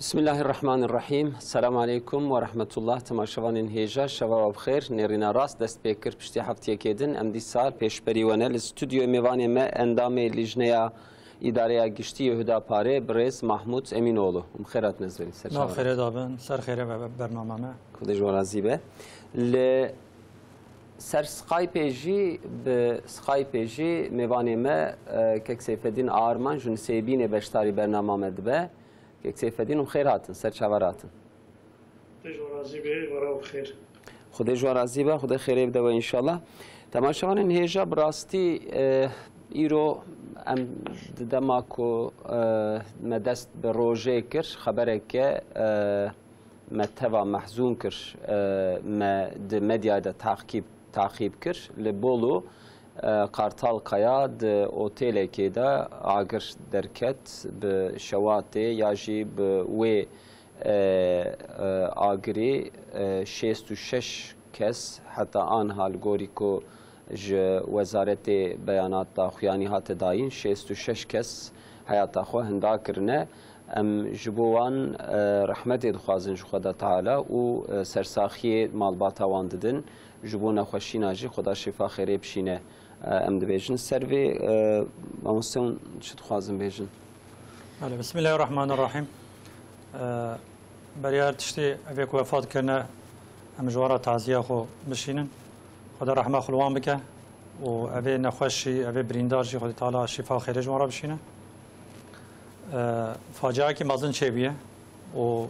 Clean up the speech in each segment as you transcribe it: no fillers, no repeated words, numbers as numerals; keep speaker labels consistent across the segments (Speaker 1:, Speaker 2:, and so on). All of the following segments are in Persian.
Speaker 1: بسم الله الرحمن الرحیم. السلام علیکم و رحمت الله. تماشاوانین هیجا شوا و بخیر. نرینا راست دست پیکر پشتی هفته کدن ام دی سال پیشبری ونه الاستودیو میوانی ما اندام لجنه اداره گشتی یهودا پاره برز محمود امینوğlu. خیرات نزدیک سر.
Speaker 2: نه خیره دابن سر خیره برنامه ما.
Speaker 1: خودش ورازیبه. ل سر سکایپی به سکایپی میوانی ما که سیفدین آرمان جن سیبین بشتاری برنامه مدبه. یک سیفدین و خیراتن سر چواراتن.
Speaker 3: خودش ورازیبه ورا بخیر.
Speaker 1: خودش ورازیبه خود خیره بده و انشالله. تماشاوان هیجا براستی ایرو ام دماکو مدست به روزه کر خبره که متوا محزون کر مدیا ده تعقیب کر لبولو قارتال قیاد اوتیل که ده آگر درکت به شواته یا جی به وی آگری 66 کس حتی آن حال گوری که وزارت بیانات داخویانی هات داین 66 کس حیات خو هندا کرنه ام جبوان رحمت دخوازن خدا تعالی و سرساخی مالبات وان ددن جبونا خوشیناجی خدا شفا خیره بشینه ام دبیجن سروی مامستون چه دخوازن بیجن
Speaker 2: بسم الله الرحمن الرحیم بریار تشتی اویک وفات کرنه ام جوارا تعزیه خو بشینن خدا رحمه خلوان بکه و اوی نخوشی اوی بریندارجی خدا تعالی شفا خیره جوارا بشینه فاجعه که مازن چه بیه و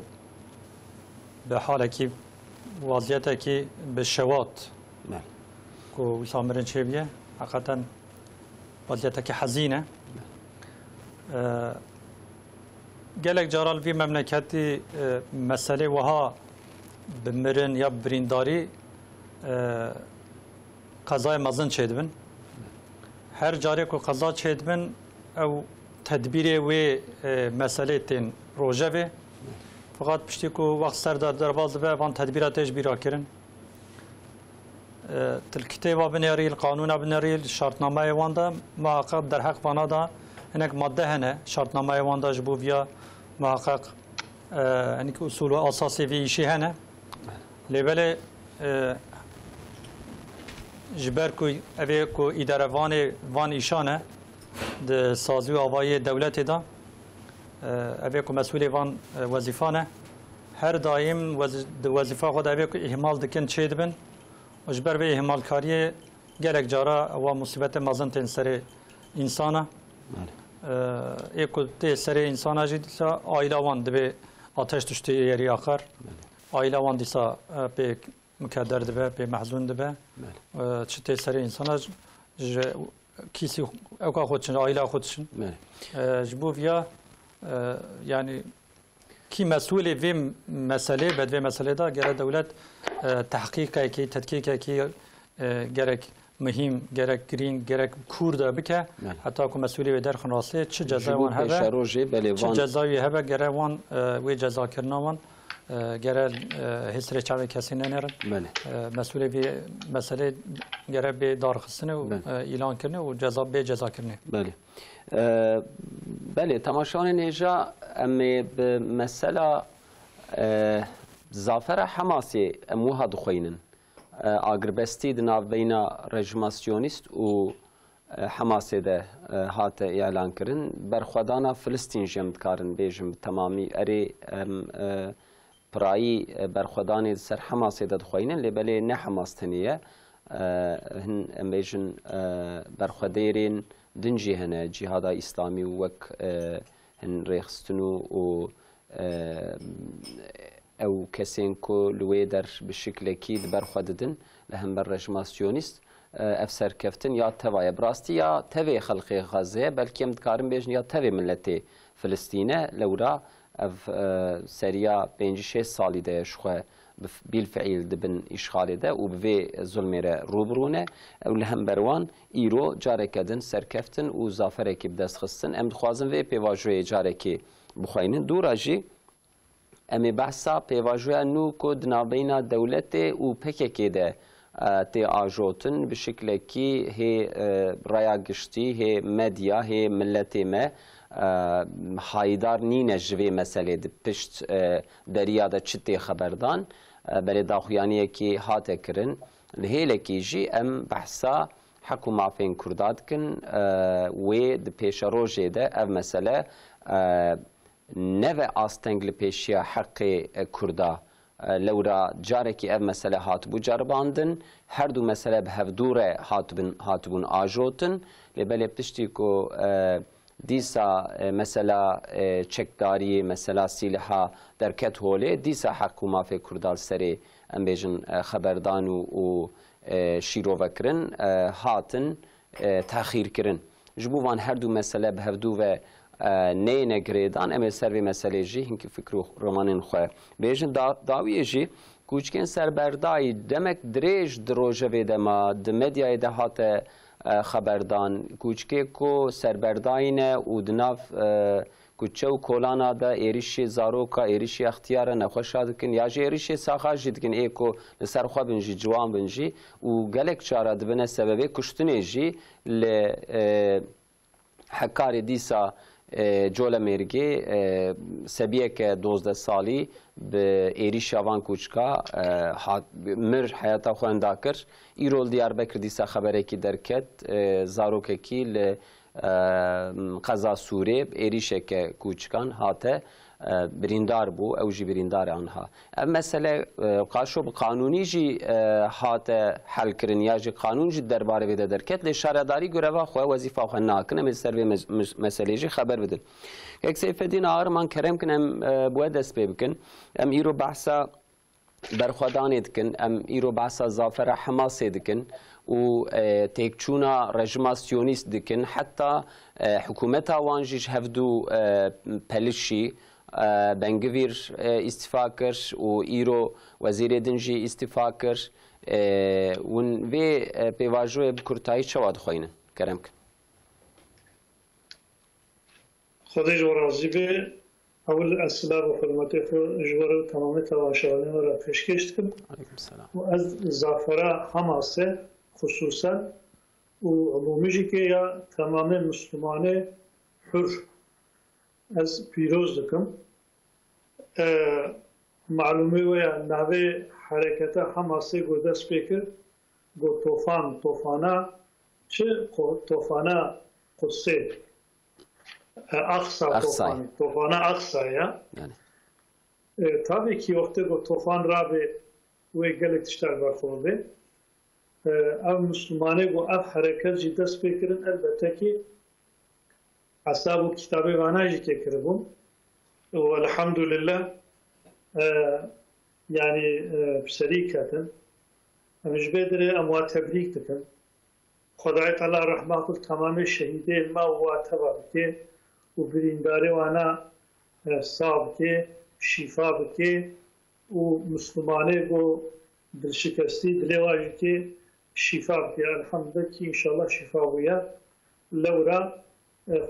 Speaker 2: به حال که وضعیت که به شوات که وسامرن چه بیه حقیقتا وضعیت که حزینه گلک جارال وی مملکتی مسئله وها بمرن یا برینداری قضای مازن چه دبن هر جاری که قضا چه دبن او تدبیر و مسئله تن روجه فقط پشتی که وقت سر در باز به وان تدبیراتش بیرا کرن تلکته و بنیاری القانون بنیاری شرطنامه واندا محقق در حق وانا دا هنک ماده هنه شرطنامه واندا جبو بیا محقق هنک اصول و اساسی ویشی هنه لیبل جبر کو اوی کو اداره وان ایشانه د سازی و آوای دولت دا اوی کو مسئول وان وظیفانه هر دایم وظیفه خود اوی کو اهمال دکن چه دبن و جبر به اهمال کاری گلک جارا و مصیبت مازن تن سر انسانه ایکو ته سر انسانه جدیسا آیلا وان دبه آتش دشته یری آخر آیلا وان دیسا به مکدر دبه به محزون دبه چه ته سر انسانه کیسی اوکا خودشن آیلا خودشن جبو ویا یعنی کی مسئول وی مسئله بد وی مسئله دا گره دولت تحقیق کی تدقیق کی گرک مهم گرک گرین گرک کورد بکه حتی که مسئولی و در خناسه چه جزای وان هبه چه جزایی هبه گره وان وی جزا کرنا وان گره حسر چاوی کسی ننرد مسئولی وی مسئله گره به دارخستنه و اعلان کرنه و جزا به جزا کرنه
Speaker 1: بله تماشان نیجا امی به مسئله زافر حماسی اموها دخوینن آگربستی دناو بینا رژماسیونیست و حماسی ده هات اعلان کرن برخودانا فلسطین جمد کارن بیجم تمامی اری پرایی برخودانی سر حماسی ده دخوینن لیبلی نه حماس تنیه هن بیجن برخودیرین دنجی هنه جهاد اسلامی وک هن ریخستنو و او کسین کو لوی در بشکل کی برخوددن لهم بر رژماسیونیست افسر کفتن یا توای براستی یا توی خلق غزه بلکه مدکارم بیجن یا توی ملت فلسطینه لورا اف سریا 5-6 سالی ده شخو بالفعل دبن اشغال ده و به ظلم روبرونه او لهم بروان ایرو جارکدن سرکفتن و زافره کی بدست خستن ام خوازن و پیواژوی جارکی بخواینن دوراجی امی بحثا پیواژوی نو کو دنابینا دولت و پککی ده تی آجوتن به شکل کی هی ریا گشتی هی مدیا هی ملت ما حایدار نینه جوی مسئله ده پشت دریا ده چتی خبردان بله داخویانیه که هاته کرن لهیله که جی ام بحثا حق و معافین کرداد کن و ده پیش روژه ده او مسئله نوه آستنگ لپیشیا حق کردا لورا جارکی اف مسئله هاتبو جرباندن هر دو مسئله به هفدوره هاتبون آجوتن لبلی پشتی که دیسا مسئله چکداری مسئله سیلحا درکت هوله دیسا حق و مافی کردال سری ام بیجن خبردان و شیرو وکرن هاتن تاخیر کرن جبوان هر دو مسئله به هفدو و نه نگریدان اما سر مسئله جی هنگی فکر رومانین خواه بیشن داویه جی کوچکن سربردای دمک دریج دروژه ویده ما دمدیای دهات خبردان کوچکه کو سربرداینه و دناف کوچه و کولانا دا ایریشی زاروکا ایریشی اختیار نخوشا دکن یا جی ایریشی ساخا جی دکن ایکو لسر خواه بنجی جوان بنجی و گلک چاره دبنه سببه کشتنه جی حکاری دیسا جول مرگی سبیه که 12 سالی به ایری شوان کوچکا مر حیاتا خوانده کرد ایرول دیاربکر دیسا خبره کی درکت زاروک کی ل قضا سوره ایریشه که کوچکان هاته بریندار بو او جی بریندار آنها مثلا قاشو قانونی جی هات حل کرن یا جی قانون جی درباره بده درکت لشارداری گروا خو وظیفه خو ناکنه مثل سروی مسئله جی خبر بدن یک سیف دین آرمان کرم کنم بود دست بکن ام ایرو بحثا برخوادانی دکن ام ایرو بحثا زافر حماسی دکن و تکچونا رژیم سیونیست دکن حتی حکومت وانجیش هفدو پلشی بنگویر استفا کر و ایرو وزیر دنجی استفا کر ون وی پیواژوی بکرتایی چواد خوینن کرم کن
Speaker 3: خودش و راضی به اول السلام و خدمتی جوار تمام تواشوانی را پیشکش کن و از زافره حماسه خصوصا و عمومیجی که یا تمام مسلمانه حر از پیروز دکم معلومه و یا نوه حرکت حماسه گو دست بکر گو توفانه چه توفانه قصه توفانه اقصا یا tabii ki وقتی گو توفان را به و گلک تشتر برخورده او مسلمانه گو اف حرکت جی دست بکرن البته که اصاب و کتابه وانایجی که کربون والحمد لله يعني بشريكة مش بدر أموات تبريك تكن خدای تعالی رحمت تمام شهیدین ما و تبار که و برینداری وانا صاحب که شفا بکه و مسلمانه گو دلشکستی دلواجی که شفا بکه الحمدلله که انشالله شفا بویا لورا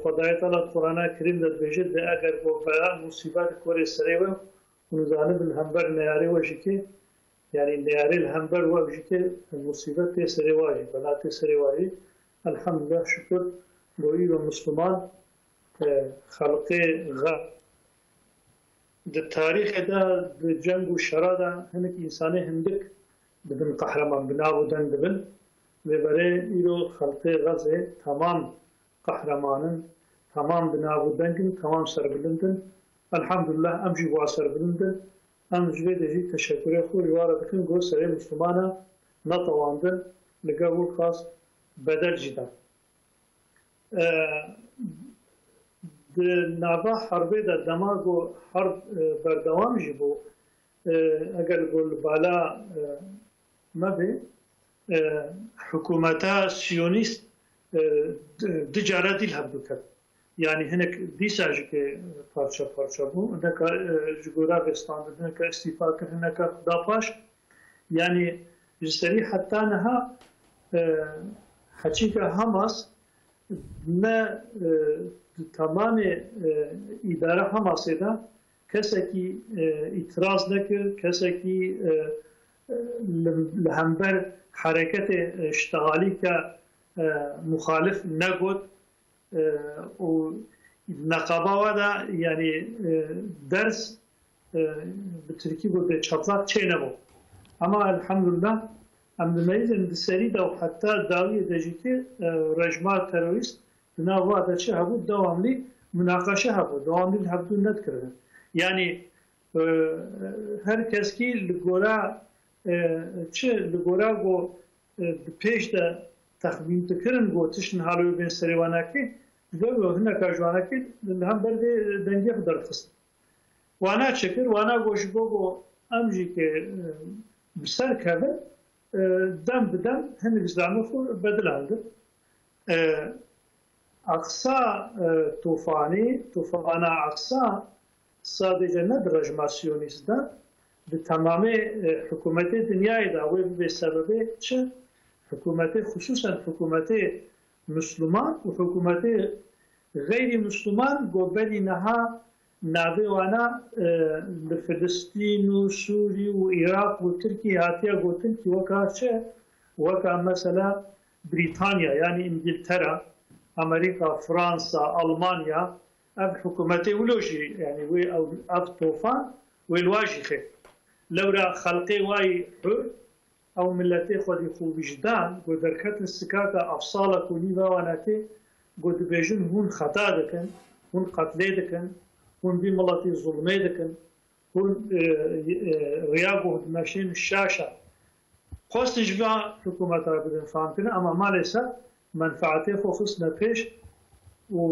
Speaker 3: خدای تعالی قرآن کریم در بجد به اگر گو بیا مصیبت کوری سری و نزانه بالهمبر نیاری وجی که يعني نياري الهمبر وجهك المصيبة تسري واجب ولا تسري واجب الحمد لله شكر بوئيل المسلمان خلقي غا التاريخ ده الجنگ والشرا ده هنك إنساني هندك بدن قهرمان بنابو دن دبن وبري إيرو خلقي غزة تمام قهرمانن تمام بنابو دنگن تمام سربلندن الحمد لله أمجي واسر بلندن ام جوی دجی تشکر خود وارد کن گو سری مسلمانا نتواندن لگه خاص بدل جدا نابا حربه در دماغو حرب بردوام جبو اگر گل بالا مبه حکومتا سیونیست دجاره دیل هبدو کرد yani hinek dîsa ki parça bu, ne ka jgora vestanda, ne ka istifa kir, ne ka dapaş, yani jisteri hatta neha hakika Hamas ne tamamı idare Hamas'e da keseki itiraz nekir, keseki lehember hareketi iştigali ka muhalif negot و نقابه ودا يعني درس بتركي بده شطلات تشينبو اما الحمد لله ام دميزن بسريده وحتى داوي دجيتي رجمات تروریست بنا ودا چه هبو دواملي مناقشه هبو دواملي هبو نذكر يعني هر کس کی لگورا چه لگورا گو پیش ده تخمین تکرن گو تشن حالوی بین سریوانا کی جو هنا کاجوانا کی هم برده دنگی خدار خست وانا چکر وانا گوش گو امجی که بسر کبه دم بدم هم الاسلام خو بدل aldı. Aksa tufana Aksa sadece ne rejmasyonistler de tamamı hükümeti dünyayı da ve bir sebebi çi hükümeti hususen hükümeti Müslüman ve hükümeti gayri Müslüman gobeli naha navi wana Filistin, Suriye ve Irak ve Türkiye hatiye gotin ki vaka mesela Britanya yani İngiltere, Amerika, Fransa, Almanya ev hükümeti ولوجي يعني وي او اف طوفان والواجي خير لو را خلقي واي حر او ملتي خدي خو وجدان ودركت السكاكه افصاله كوني واناتي قد بيجن هون خطا دكن هون قتل دكن هون بملتي ظلم دكن هون رياغو ماشين الشاشه قصد جوا حكومات بدن فهمتنا اما مالسا منفعتي خصنا فيش و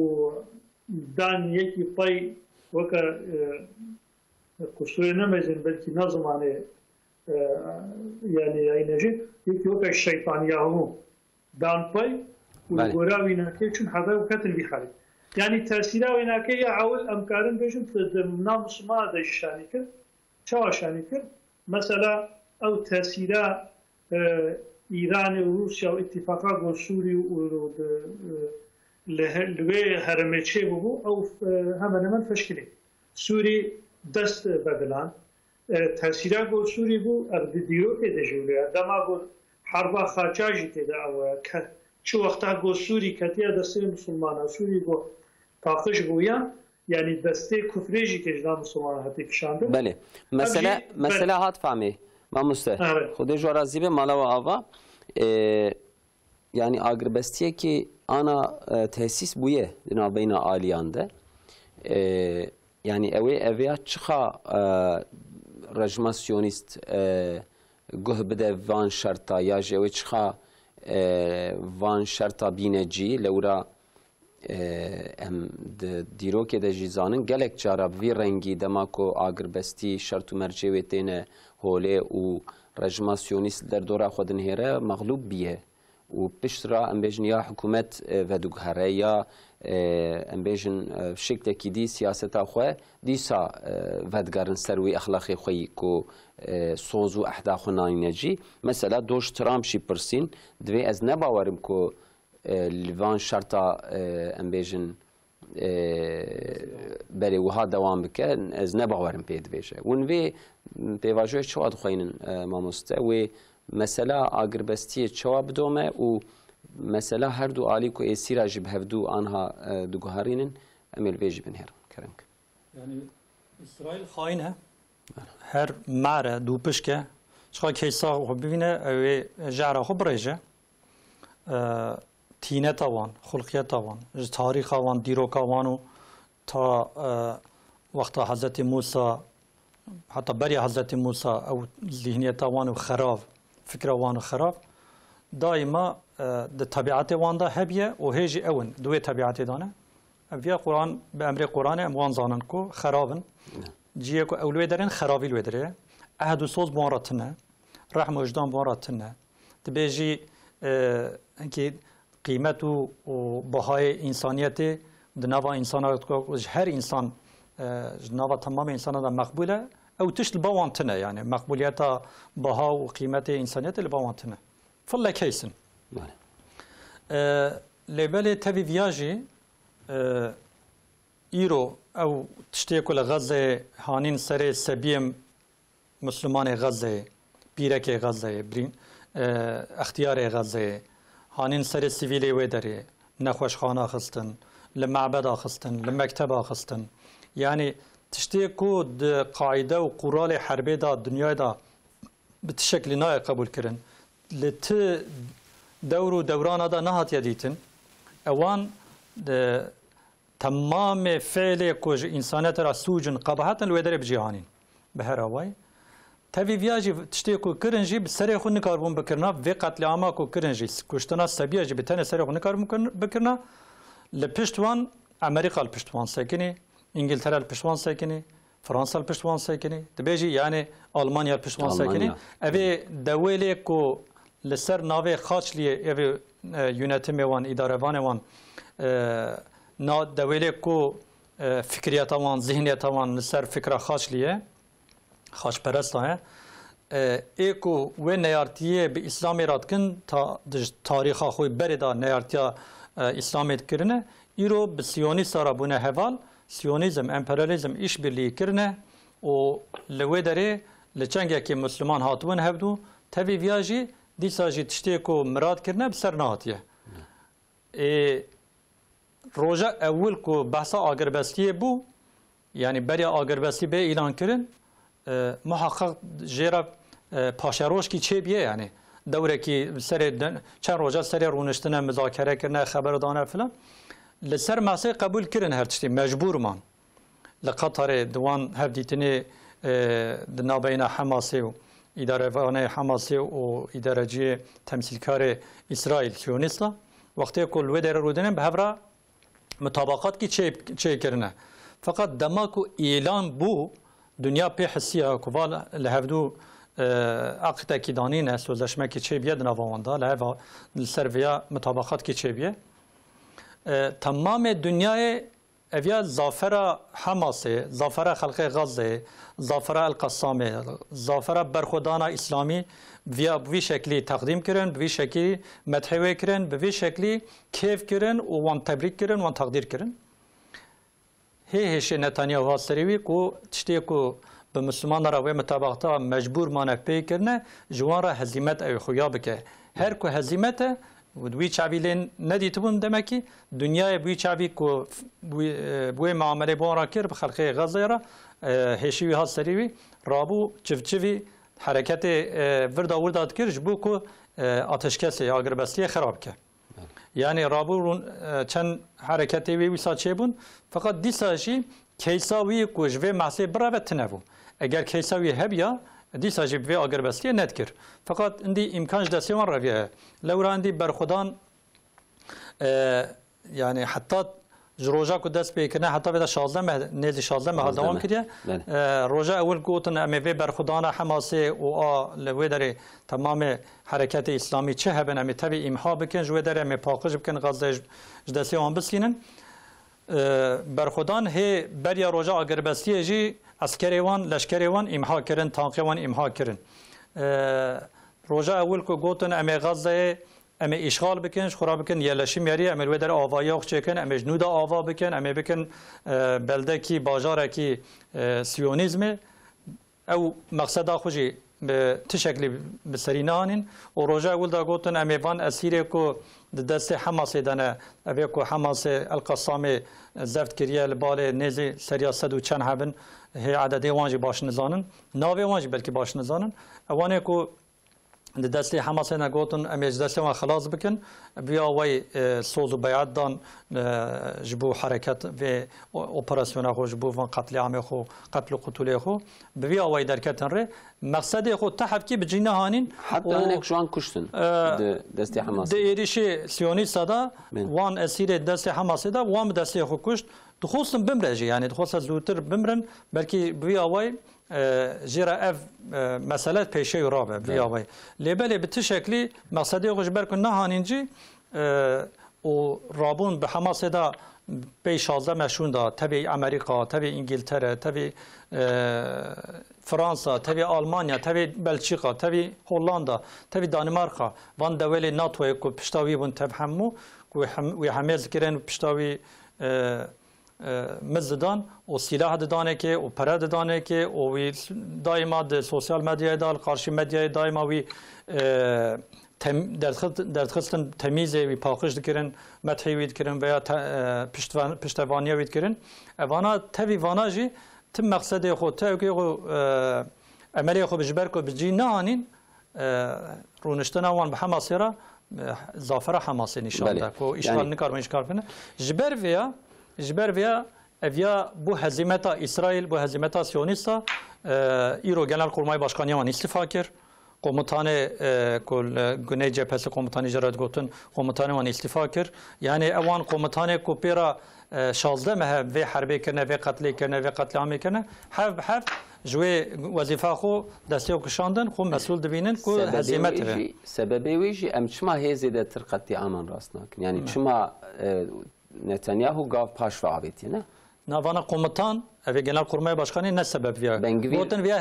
Speaker 3: دان یکی پای وکا کسوی نمیزن بلکه نظمانه یعنی اینجی یکی وکا شیطانی همون دان پای و گورا ویناکه چون حدا و کتن بیخاری یعنی تأثیره ویناکه یا اول امکارن بجن در مسلمان داشت شانی کرد چه شانی کرد مثلا او تأثیره ایران و روسیا و اتفاقا گل سوری و لوی هرمچه بو او همان من فشکلی سوری دست بدلان تاثیره گو سوری بو اردیو که دجوله دما گو حربا خاچاجی که دا او چه وقتا گو سوری کتیا دسته مسلمان سوری گو تاخش گویا یعنی دسته کفریجی که جدا مسلمان هاتی کشانده
Speaker 1: بله مسئله هات فهمی ما مسته خودی جو رازی به مالا و آوا yani agrbestiye ki ana tesis buye dinabeyna aliyanda yani evya çıxa rejmasyonist guh bide van şarta ya jewe çıxa van şarta bineci lewra em diroke de jizanın gelek cara vi rengi demako agrbesti şartu mercevetene hole u rejmasyonist der dora xodin here mağlub biye و پشترا امبیجن یا حکومت و دوگهره یا امبیجن شکل کی دی سیاست آخوه دیسا ودگرن سروی اخلاقی خویی کو سوزو احدا خنایی نجی مثلا دوش ترامپ شی پرسین دوی از نباورم کو لیوان شرطا امبیجن بله وها دوام بکن از نباورم پید بیشه ونوی پیواجوی چواد خوینن ماموسته و مثلا agrbestiye çava bidome û mesela her du alî ku êsîra ji bihevdû anha diguherînin em ê li vê jî binêrin kerem.
Speaker 2: Yani İsrail xain e her mare dû pişke çiqa keysa xwe bibîne ew ê jehra xwe birêje tîneta wan xulqiyeta wan ji tarîxa wan dîroka wan û ta wexta Hezretî Musa heta beriya Hezretî Musa ew zihniyeta wan û xerab فكرة وان خراب دائما ده طبيعات وان ده هبية وهيجي أون دوي طبيعات دانا في قرآن بأمر قرآن وان زانن كو خرابن جيكو أولوي درين خرابي الوي دري أحد صوص بوراتنا رحم وجدان بوراتنا تبيجي انكي قيمته وبهاي إنسانيته دنابا إنسانات هر إنسان جنابا تمام إنسان ده مقبولة او تشت البوانتنا يعني مقبوليتها بها وقيمة إنسانية البوانتنا فلا كيسن لبالي تبي فياجي إيرو أو تشتيكو لغزة هانين سري سبيم مسلمان غزة بيرك غزة برين اختيار غزة هانين سري سيفيلي ويدري نخوش خانه خستن لمعبد خستن لمكتب خستن يعني تشتيكو قاعده وقرال حربي دا الدنيا دا بتشكل ناي قبول كرن لت دوران هذا نهات يديتن اوان تمام فعل كوج انسانات را سوجن قبحتا الودر بجيهانين بهراوي تبي فياجي تشتيكو كرنجي بسري خو نكاربون بكرنا في قتل عامكو كرنجي كشتنا سبياجي بتاني سري خو نكاربون بكرنا لبشتوان امريكا البشتوان ساكني انجلترا البشتوان ساكني فرنسا البشتوان ساكني تبيجي يعني المانيا البشتوان ساكني ابي دولي كو لسر ناوي خاچلي ابي يونتمي وان اداره وان نا دولي كو فكريات وان ذهنيات وان لسر فكره خاچليه خاش پرسته ایکو و نیارتیه به اسلامی راد کن تا تاریخ خوی بردا نیارتیا اسلامی کرنه ایرو به سیونیست را بونه حوال سیونیزم امپریالیزم ایش برلی کرنه و لوی داره لچنگه که مسلمان هاتون هبدو تبی ویاجی دیساجی تشتی کو مراد کرنه بسر نهاتیه روژا اول کو بحثا آگربستیه بو یعنی بریا آگربستی به اعلان کرن محقق جرا پاشروش کی چه بیه یعنی دوره کی سر چند روزه سر رونشتنه مذاکره کردن خبر دانه فلان لسر مسئله قبول کردن هر چیزی مجبور مان لقطر دوان هفدیتنی دنابین حماسی و اداره وانه حماسی و اداره جی تمثیلکار اسرائیل سیونیستا وقتی کل ودر رودنن به هفرا مطابقات کی چه کردن فقط دماغو اعلان بو دنیا په حسیه کوال لهودو عقد کی دانین سوزشمه کی چه بیاد نواندا له سرویا مطابقات کی چه بیه تمام دنیای اویا زافر حماس زافر خلق غزه زافر القسام زافر برخودانا اسلامی ویا به شکلی تقدیم کردن به شکلی مدحوی کردن به شکلی کیف کردن و وان تبریک کردن وان تقدیر کردن هیچ نتانیاهو سریوی کو تشتی کو به مسلمان را و مطابقتا مجبور مانه پی کرنه جوان را هزیمت ای خویا بکه هر کو هزیمت و دوی چاویلین ندیت بون دمکی دنیای بوی چاوی کو بوی معامله بون را کر بخلق غزه را هیچی ها سریوی رابو چفچوی حرکت وردا کرد بو کو آتشکسی آگربستی خراب که yani raburun çen hareketi ve wisaçe bun fakat disaji keysavi kuj ve mahse bravet nevu eğer keysavi hebya disaji ve agerbestiye netkir fakat indi imkanj da sevan raviye lewrandi berxudan yani hatta روژا کو دست بکنه حتی به 16 نیز 16 ماه دوام کردی روژا اول گوتن امیوه برخودان حماس و لوی داره تمام حرکت اسلامی چه هبن امی تبی امها بکن جوی داره امی پاکش بکن غزه جدسی آن بسینن برخودان هی بریا روژا آگربستی جی عسکری وان لشکری وان امها کرن تانقی وان امها کرن روژا اول کو گوتن امی غزه اما اشغال بکن خراب بکن یلشی میاری اما رو در آوایی آخ چکن اما جنود آوا بکن اما بکن بلده کی باجاره کی سیونیزم او مقصد آخوشی به تشکلی بسرینانین و روژه اول دا گوتن اما وان اسیره کو دست حماس دانه اوه کو حماس القسام زفت کریه لبال نیزی سریاست و چند هبن هی عدده وانجی باش نزانن ناوه وانجی بلکه باش نزانن اوانه کو دستی حماس نگوتن امیج دستی ما خلاص بکن بیا وی سوز و بیعت دان جبو حرکت و اپراسیون خو جبو وان قتل عام خو قتل قتل خو بیا وی درکتن ره مقصد خو تحف کی بجینه هانین
Speaker 1: حتی هنک شوان کشتن دستی حماس
Speaker 2: ده ایریش سیونیست دا وان اسیر دستی حماس دا وان دستی خو کشت دخوستن بمرجی یعنی دخوست زودتر بمرن بلکه بیا وی جرا اف مسألة پیشه رابع بیاوی لیبلی به تشکلی مقصدی خوش برکن نهانینجی و رابون به حماس دا به 16 مشون دا تبع امریکا تبع انگلتره تبع فرانسا تبع آلمانیا تبع بلژیکا تبع هولندا تبع دانمارکا وان دوله ناتو کو پشتاوی بون تفهمو و همه ذکرن پشتاوی مزدان و سلاح دادن که و پرد دادن که و دائما سوسیال مدیا دال قارشی مدیا دائما وی دردخستن تمیز وی پاکش دکرن متحی وید کرن و یا پشتوانی وید کرن وانا تبی وانا جی تم مقصد خود تا که عملی خود بجبر کو بجی نهانین رونشتن آوان به حماسی را زافر حماسی نشان ده کو اشغال نکار و اشغال کنه جبر ویا اویا بو هزیمت اسرائیل بو هزیمت سیونیستا ایرو گنرال قرمای باشکانی وان استفاده کرد قومتان کل گناه جبهه قومتانی جرات گوتن قومتان وان استفاده کرد یعنی اوان قومتان کوپیرا 16 مه و حربی کنه و قتل کنه و قتل عامی کنه حف جوی وظیفه خو دستی و کشاندن خو مسئول دبینن کو هزیمت و
Speaker 1: سببی ویجی ام چما هزیده تر قتل عامان راست نکن یعنی چما نتانیاهو گاو پاش و عبیتی نه
Speaker 2: نوانا قومتان اوی گنرال قرمای باشکانی نه سبب ویا گوتن ویا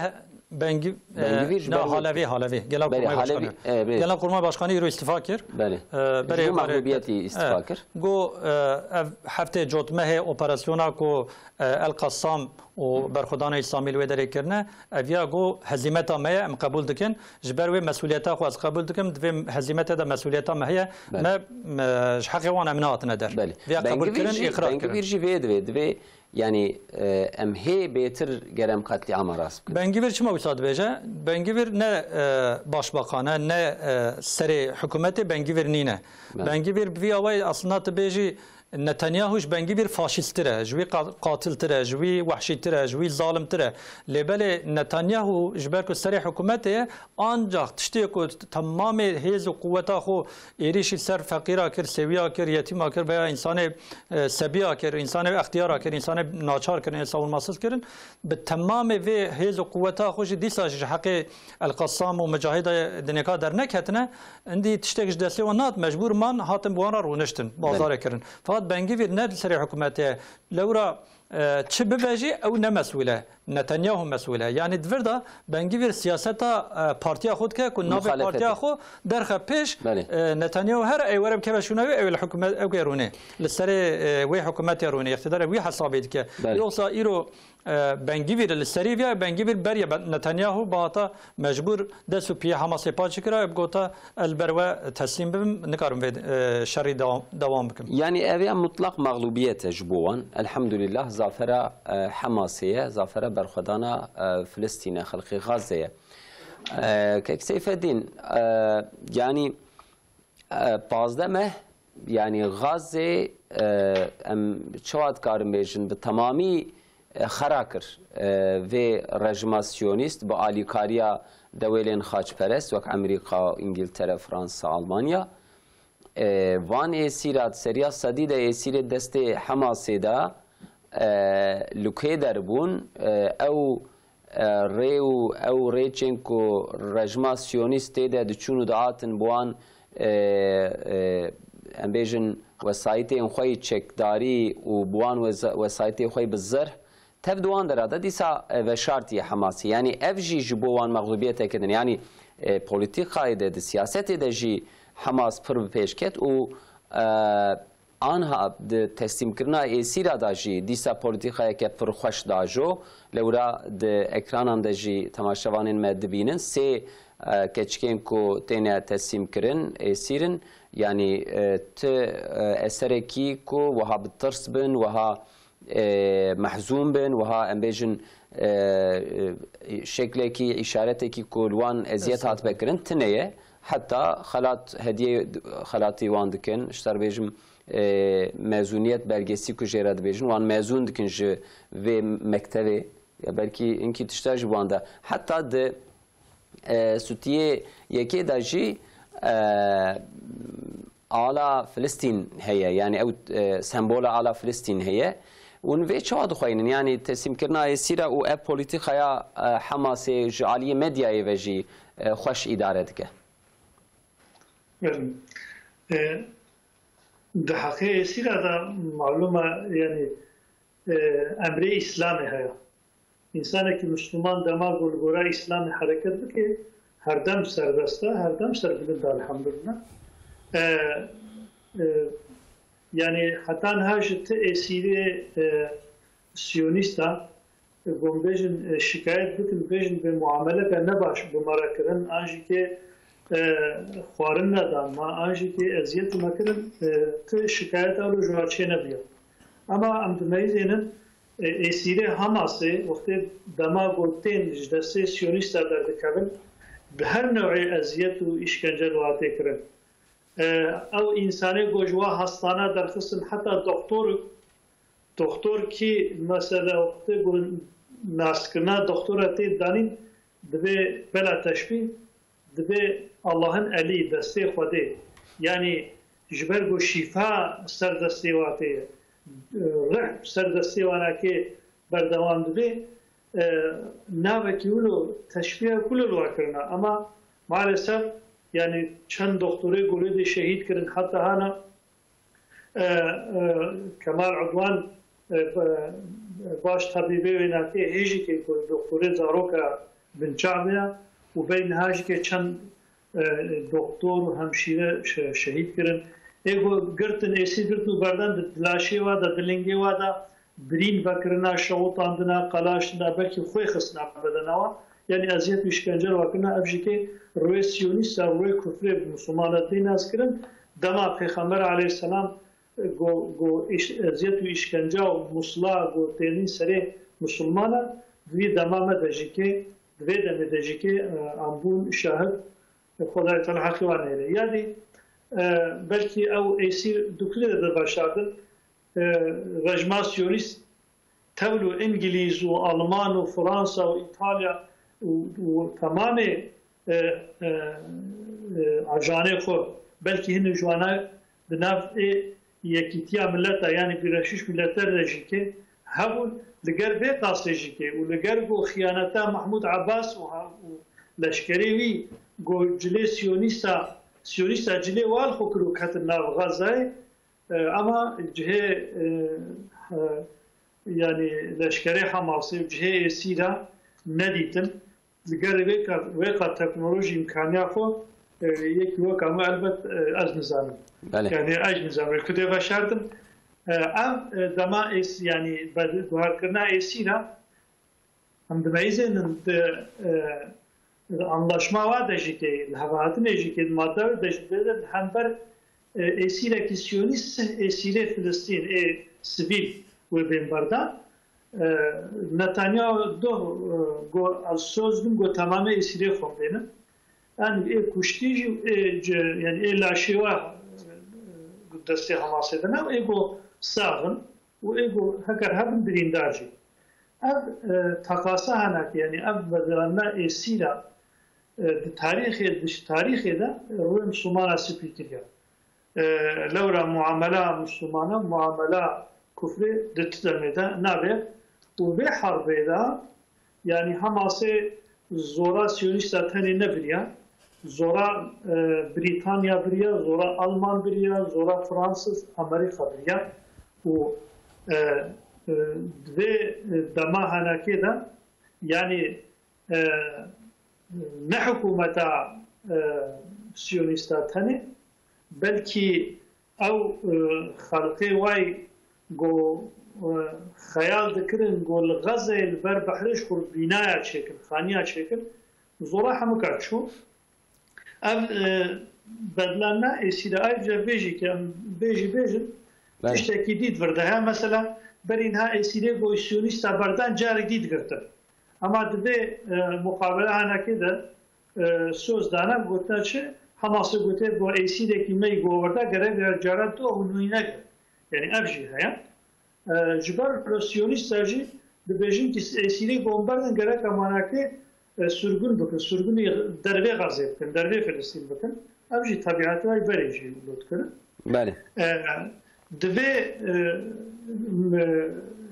Speaker 2: نه حالوی گنرال قرمای باشکانی گنرال قرمای باشکانی رو استفاده کرد
Speaker 1: بله محبوبیتی استفاده کرد
Speaker 2: گو هفته جوتمه اپراسیونا کو القسام و برخودان اسلامی الوی داری کرنه اویا گو هزیمت مایه ام قبول دکن جبر و مسئولیتا خو از قبول دکم دوی هزیمت دا مسئولیتا مایه ما حقی وان امنات ندار ویا قبول کردن اقرار کردن
Speaker 1: دوی yani em he beter gerem katli ama rast.
Speaker 2: Bengivir çima usad beje? Bengivir ne başbakana ne seri hükümeti Bengivir nine. Bengivir bir avay aslında tebeji Netanyahu'ş Bengivir faşisttire, jwi qatiltire, jwi vahşitire, jwi zalimtire. Lebele Netanyahu jberku seri hükümeti ancak tiştiye ku tamamı hez ve kuvveta xo erişi ser fakira kir, seviya kir, yetima kir veya insanı sebiya kir, insanı ihtiyara kir, insanı naçar kir, savunmasız kirin. Be tamamı ve hez ve kuvveta xo disa haqqi el-Qassam ve mücahide deneka dernek hatine indi tiştek desi ve nat mecbur man hatim buana runiştin bazar kirin. Fakat Bengivir ne seri hükümeti lewra çi bibêjî ew ne mesûle Netanyahu mesûle yani divir da Bengivir siyaseta partiya xwe dike ku navê partiya xwe derxe pêş Netanyahu her ey were bikeve şûnavê ew li hikûmet ew gerûnê li serê wê hikûmetê rûnê iqtidarê wî hesabê dike yoksa îro Bengivir li serî vê Bengivir beriye Netanyahu bahata mecbur dest û piyê Hamasê paç kira ev gota el ber we teslîm bibim nikarim vê şerî devam bikim.
Speaker 1: Yani ev mutlak mağlubiyet ji bo wan elhamdülillah zafera Hamasê zafera berxwedana Filistînê xelkê Gazze'ye. Kek Seyfeddin yani pazdeme yani Gazze em çavat karim bêjin bi tamamî xera kir ve rejmasyonist bi alîkariya dewêlên xaçperest wek Amerîka, İngiltere, Fransa, Almanya van êsîra seriya sedî de êsîrê destê Hamasê de lukê derbûn ew rê û ew rêçên ku rejmasyonîstê de diçûn û diatin bi wan em bêjin wesayetên xwe yê çekdarî û bi wan wesayetê xwe bi zirh tev di wan derada dîsa veşartiye Hamasî yani ev jî ji bo wan mexlûbiyetek kedin yani polîtîkayê de di siyasetê de jî Hamas pir bi pêş ket û anha di teslîmkirina êsîra da jî dîsa polîtîkayeke pir xweş dajo lewra di ekranan de jî temaşevanên me dibînin sê keçikên ku têne teslîmkirin êsîrin yani ti eserekî ku wiha bi tirs bin wiha mehzûn bin wiha em bêjin şeklekî îşaretekî ku li wan eziyet hat vekirin tineye heta xelat hediye xelatî wan dikin ji ter bêjim mezuniyet belgesî ku jê re dibêjin wan mezûn dikin ji vê mektebê ya belkî inkî tişta ji wan de heta di sûtiyê yekê de jî ala Filistîn heye yani ew sembola ala Filistîn heye û vê çawa dixwayînin yani teslîmkirina êsîra û ev polîtîkaya Hamasê ji aliyê medyayê ve jî xweş îdare dike.
Speaker 3: Di heqê êsîra da malûm e yani emrê İslamê heye. İnsanekî Müslüman dema gora İslamê hereket bike her dem serbest e her dem serbilind elhamdülillah. Yani hatan her şey esiri Siyonista gombejin şikayet bitin bejin ve muamele ne baş bu marakirin anji ki خوارن ندان ما آنجی که ازیت مکرن که شکایت اولو جوارچه نبیا اما ام دمیزینن اسیره هماسه وقتی دما گوتین جدسته سیونیست در دکبن به هر نوع ازیت و اشکنجه دواته کرن او انسانی گوجوا هستانه در خصم حتی دکتر کی مثلا وقتی ناسکنا دکتراتی دانین دبی بلا تشبیه دبی اللهن علی دسته خوده یعنی جبرگو شفا سر دسته واته رحم سر دسته وانا که بردوام دبی ناوه کیولو تشبیه کلو کرنا اما maalesef yani çend doktoru gülü şehit kirin hatta hana Kemal Udvan baş tabibi ve nati hejik ki doktoru zaroka bin Çağmiya و بین هاش که چند دکتر و همشیره شهید کردن. ایگو گرتن ایسی گرتن بردن دلاشی و دلنگی و برین بکرنا شوطاندنا قلاشنا بلکه خوی خسنا بدنا یعنی ازیت işkence وکنا افجی که روی سیونیست و روی کفر مسلمانات دین از کردن دما پیغمبر علیه السلام گو ازیت و işkence و مسلا گو تینین سری مسلمانات وی دما مدجی که دویدم دیجی که آمبون شاهد خدای تعالی حقی وانه یعنی بلکه او اسیر دکتر در باشدن رجماسیونیست تولو انگلیز و آلمان و فرانسه و ایتالیا و تمام اجانه خو بلکه هن جوانا بنفع یکیتیا ملت یعنی برشش ملتر رجی که همون لگر به قاصدی که و لگر گو خیانتا محمود عباس و لشکری وی گو جلی سیونیستا جلی وال خوکرو کت ناو غزه اما جه یعنی لشکری حماسی و جه سیرا ندیدم لگر ویقا تکنولوژی امکانیا خو یکی وقت اما البت از نظامه یعنی از نظامه کده باشردم ام دما اس yani duharkırna esira hem demeyizin anlaşma var da ki havatın ejike madde de hem ber esira ki siyonist esira Filistin sivil ve benbarda Netanyahu do go az sözüm go tamamı esira fondene yani kuştici yani laşiva deste Hamas'dan ama ego sağın و ایگو هکر هم بریندارجی اب تقاسه هنک یعنی اب بدلنا ایسیرا تاریخی ده روی مسلمان سپیکریا لورا معامله مسلمانه معامله کفری دتدمده نبه و به حربه ده yani Hamas'e zora Siyonist tane ne biliyor? Zora Britanya biliyor, zora Alman biliyor, zora Fransız, Amerika biliyor. و دوی دما هناکی دا یعنی نه حکومت سیونیستات هنه بلکی او خلقی وای گو خیال دکرن گو الغزه البر بحرش خور بینایا چکن خانیا چکن زورا همه کرد شو او بدلنا ایسیده ایجا بیجی که بیجی İşte did verdi. Ha mesela berin ha esire goysyonist haberden cari did girdi. Ama de mukabele hanaki de söz dana gotaçı Hamas'ı gote bu esire ki mey goverda gerek cari to hunuyna yani avji ha. Jibar Siyonist saji de bejin ki esire bombardan gerek amanaki sürgün bakın sürgünü derve gazet derve Filistin bakın. Avji tabiatı var verici lütfen.
Speaker 1: Bəli.
Speaker 3: دوی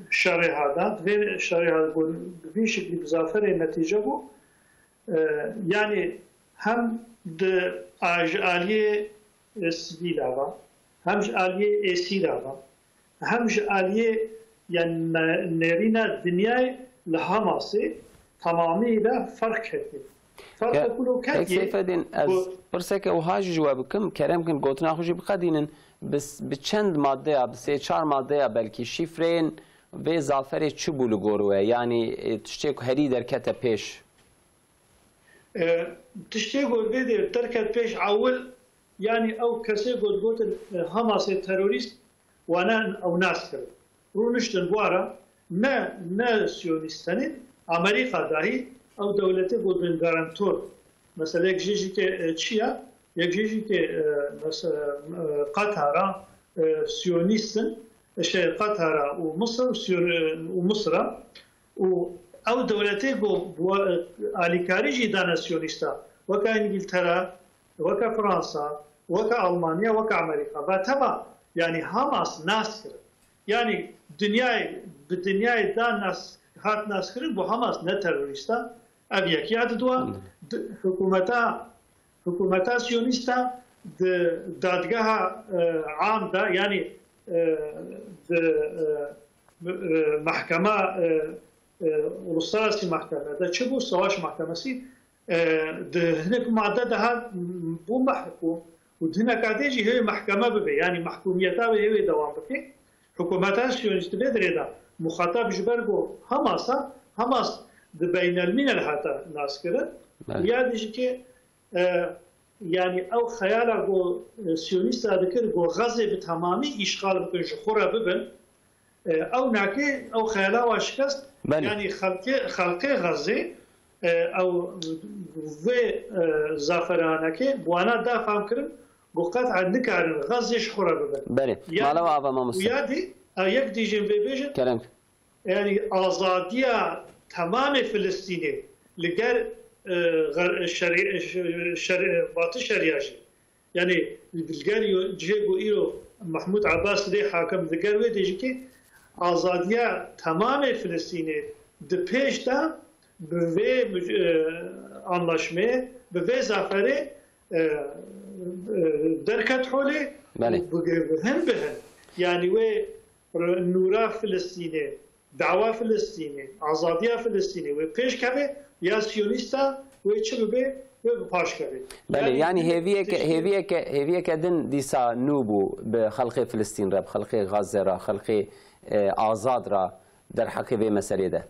Speaker 3: شریحات به شکلی بزافر نتیجه بو یعنی هم د آلیه سویل آوا هم آلیه اسیل آوا هم آلیه یعنی نرینا دنیای لحماسی تمامیلا فرق کرده فرق کلو کردی
Speaker 1: سیفدین از پرسه که اوهاج جواب کم کرم کن گوتنا خوشی بقدینن بس بچند ماده یا بس 4 ماده یا بلکی شifrein ve zaferi çi bulu goruye yani tiştek heri derkete peş
Speaker 3: تشتي قول بيدي تركت بيش عول يعني او كسي قول حماس تيروريست وانا او ناس كر رونشتن بوارا ما سيونيستاني امريكا داهي او دولتي قول بن غارانتور مثلا يجيجي كي تشيا يجيجي كي قطر سيونيستن شيء قطر ومصر ومصر او دولتي قول اليكاري جدا سيونيستا وكا انجلترا وكا فرنسا وكا المانيا وكا امريكا فاتبا يعني حماس ناس يعني بالدنيا دا ناس هات ناس كرن بو حماس نه تروریستا ابيك ياد دوا حكومتا سيونيستا دادگاه عام دا يعني محكمة uluslararası mahkemede çubuğu savaş mahkemesi هناك معددها بو محكوم وهناك عادي هي محكمة ببي يعني محكوميتها هي دوام بكي حكومتها السيونيست بدريدا مخاطب جبرجو حماس بين الملل حتى ناس كده يعني كي يعني او خياله جو سيونيست ذكر جو غزه بتمامي اشغال بكن جخوره ببن او ناكي او خياله واشكست يعني خلقي غزه او و زعفرانكي بوانا دا فهم كرن بوقت عندك عن غزه شخوره ببن
Speaker 1: بله مالا وابا ما مستر
Speaker 3: ويادي يك ديجن بيجن
Speaker 1: كلام
Speaker 3: يعني ازاديه تمام فلسطيني لغير باطل شريعه يعني بالغير جيبو ايرو محمود عباس دي حاكم دغير وديجي كي ازاديه تمام فلسطيني دبيش دا به anlaşmaya ve zaferi derket hole hem behen yani ve nura Filistin'e dava Filistin'e azadiye Filistin'e ve peşkeve ya Siyonista ve çılbe ve paşkeve
Speaker 1: yani هویه کدن دیسا نوبو به خلق فلسطین را خلق غزه را خلق آزاد را در حق به مسئله ده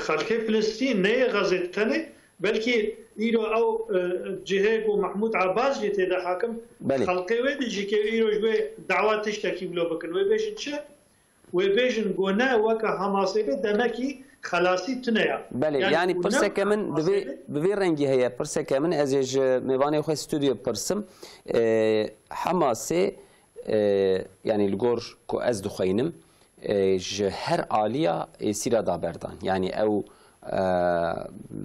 Speaker 3: خلق فلسطین نه غزتنه بلکه ایرو او جهه و محمود عباس جته ده حاکم خلقی و دیجی که ایرو جو دعواتش تکیبلو بکن و بیشن چه و بیشن گونه وک حماسه به دمکی خلاصی تنیا
Speaker 1: بله یعنی پرسه که من به رنگی هيا پرسه که من از میوانه خو استودیو پرسم حماسه yani لگور کو از دخینم هر عالیا سیرا دابردان یعنی او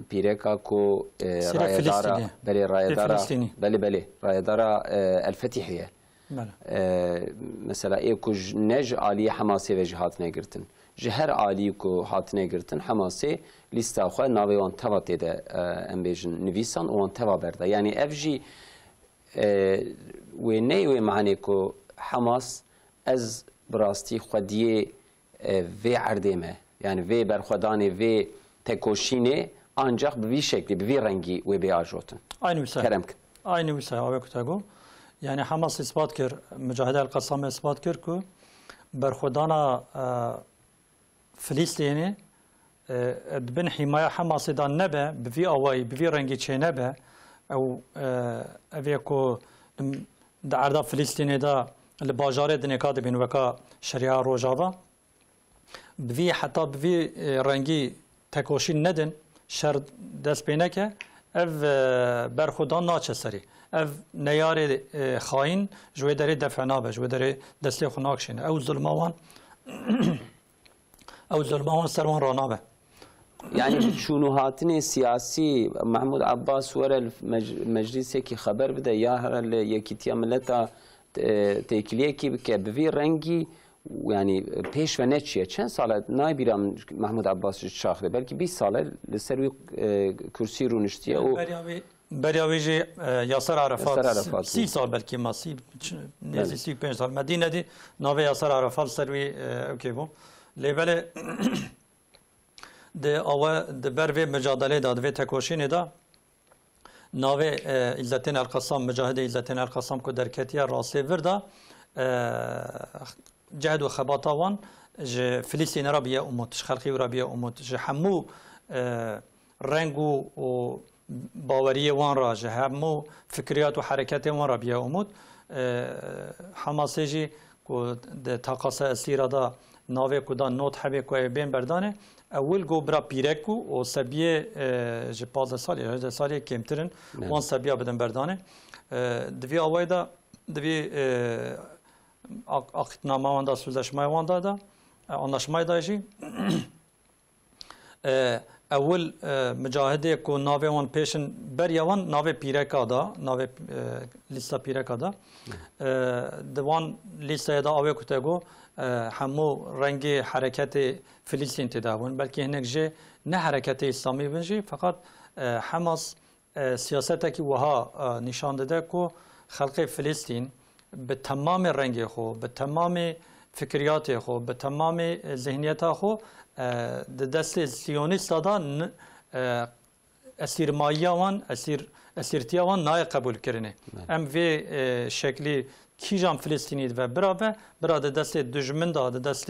Speaker 1: پیرکا کو رایدارا بله رایدارا الفتحیه مثلا ایکو نج عالی حماسه و جهات نگرتن جهر عالی کو هات نگرتن حماسه لیستا خو ناویان توات ده ام بیجن نویسان وان توا بردا یعنی افجی و نی و معنی کو حماس از براستی خودیه و عردمه yani ve berxwedanê ve tekoşînê ancak bi vî şeklî bi vî rengî wê biajotin.
Speaker 2: Aynı wisa. Kerem kin. Aynı wisa avê ku te got. Yani Hamas ispat kir, Mücahide el-Qassam ispat kir ku berxwedana Filîstînê dibin hîmaya Hamasê da nebe bi vî awayî bi vî rengî çê nebe ew evê ku di erda Filîstînê da li bajarê dinêka dibîn weka şeriya Rojava بوی حتی بوی رنگی تکوشی ندن شر دست بینه اف برخودان ناچه سری اف نیار خاین جوی داره دفع نابه جوی داره دستی خوناکشین او ظلمان سروان را نابه
Speaker 1: يعني شنوهاتني سياسي محمود عباس ورا المجلس كي خبر بدا يا هر يكيتيا ملتا تكليه كي بفي رنگي yani peş ve neçiye çen sale naybiram Mahmud Abbas şahre belki 20 sale لسروي كرسي رونشتيه او
Speaker 2: برياويجي ياسر عرفات 6 سال belki ماسي نزي 5 سال مدينه دي نوفي ياسر عرفات سروي اوكي بو ليفل de ava de berve mücadele da ve tekoşine da nave İzzettin el-Qassam mücahide İzzettin el-Qassam ko derketiya rase verda جهد و خباطوان ج فلسطین رابیه امت خلقی رابیه امت ج حمو رنگ و باوری وان را جه همو فکریات و حرکت وان را بیا امود حماسه جی کو د تاقاس اسیرا دا ناوی کو دا نوت حبی کو بین بردانه اول گو برا پیرکو و سبیه ج 15 سالی 18 سالی کمترن وان سبیه بدن بردانه دوی آوای دا دوی اقتنامه وان دا سوزشمای وان دا anlaşmayı da jî ewl mücahede ku navê wan pêşin beriya wan navê pîreka da navê lîsta pîreka da di wan lîstaya da avê ku te got hemû rengê hereketê Filîstîn tê dabûn belkî hinek jê ne hereketê İslamî bin jî feqat Hamas siyasetekî wiha nîşan dide ku xelkê Filîstîn bi temamê rengê xwe bi temamê فکریات خو به تمام ذهنیت خو د دست سیونیست دا اسیرماییان اسیرتیان نای قبول کردنه ام وی شکلی کیجان فلسطینی و برا د دست دشمن دا د دست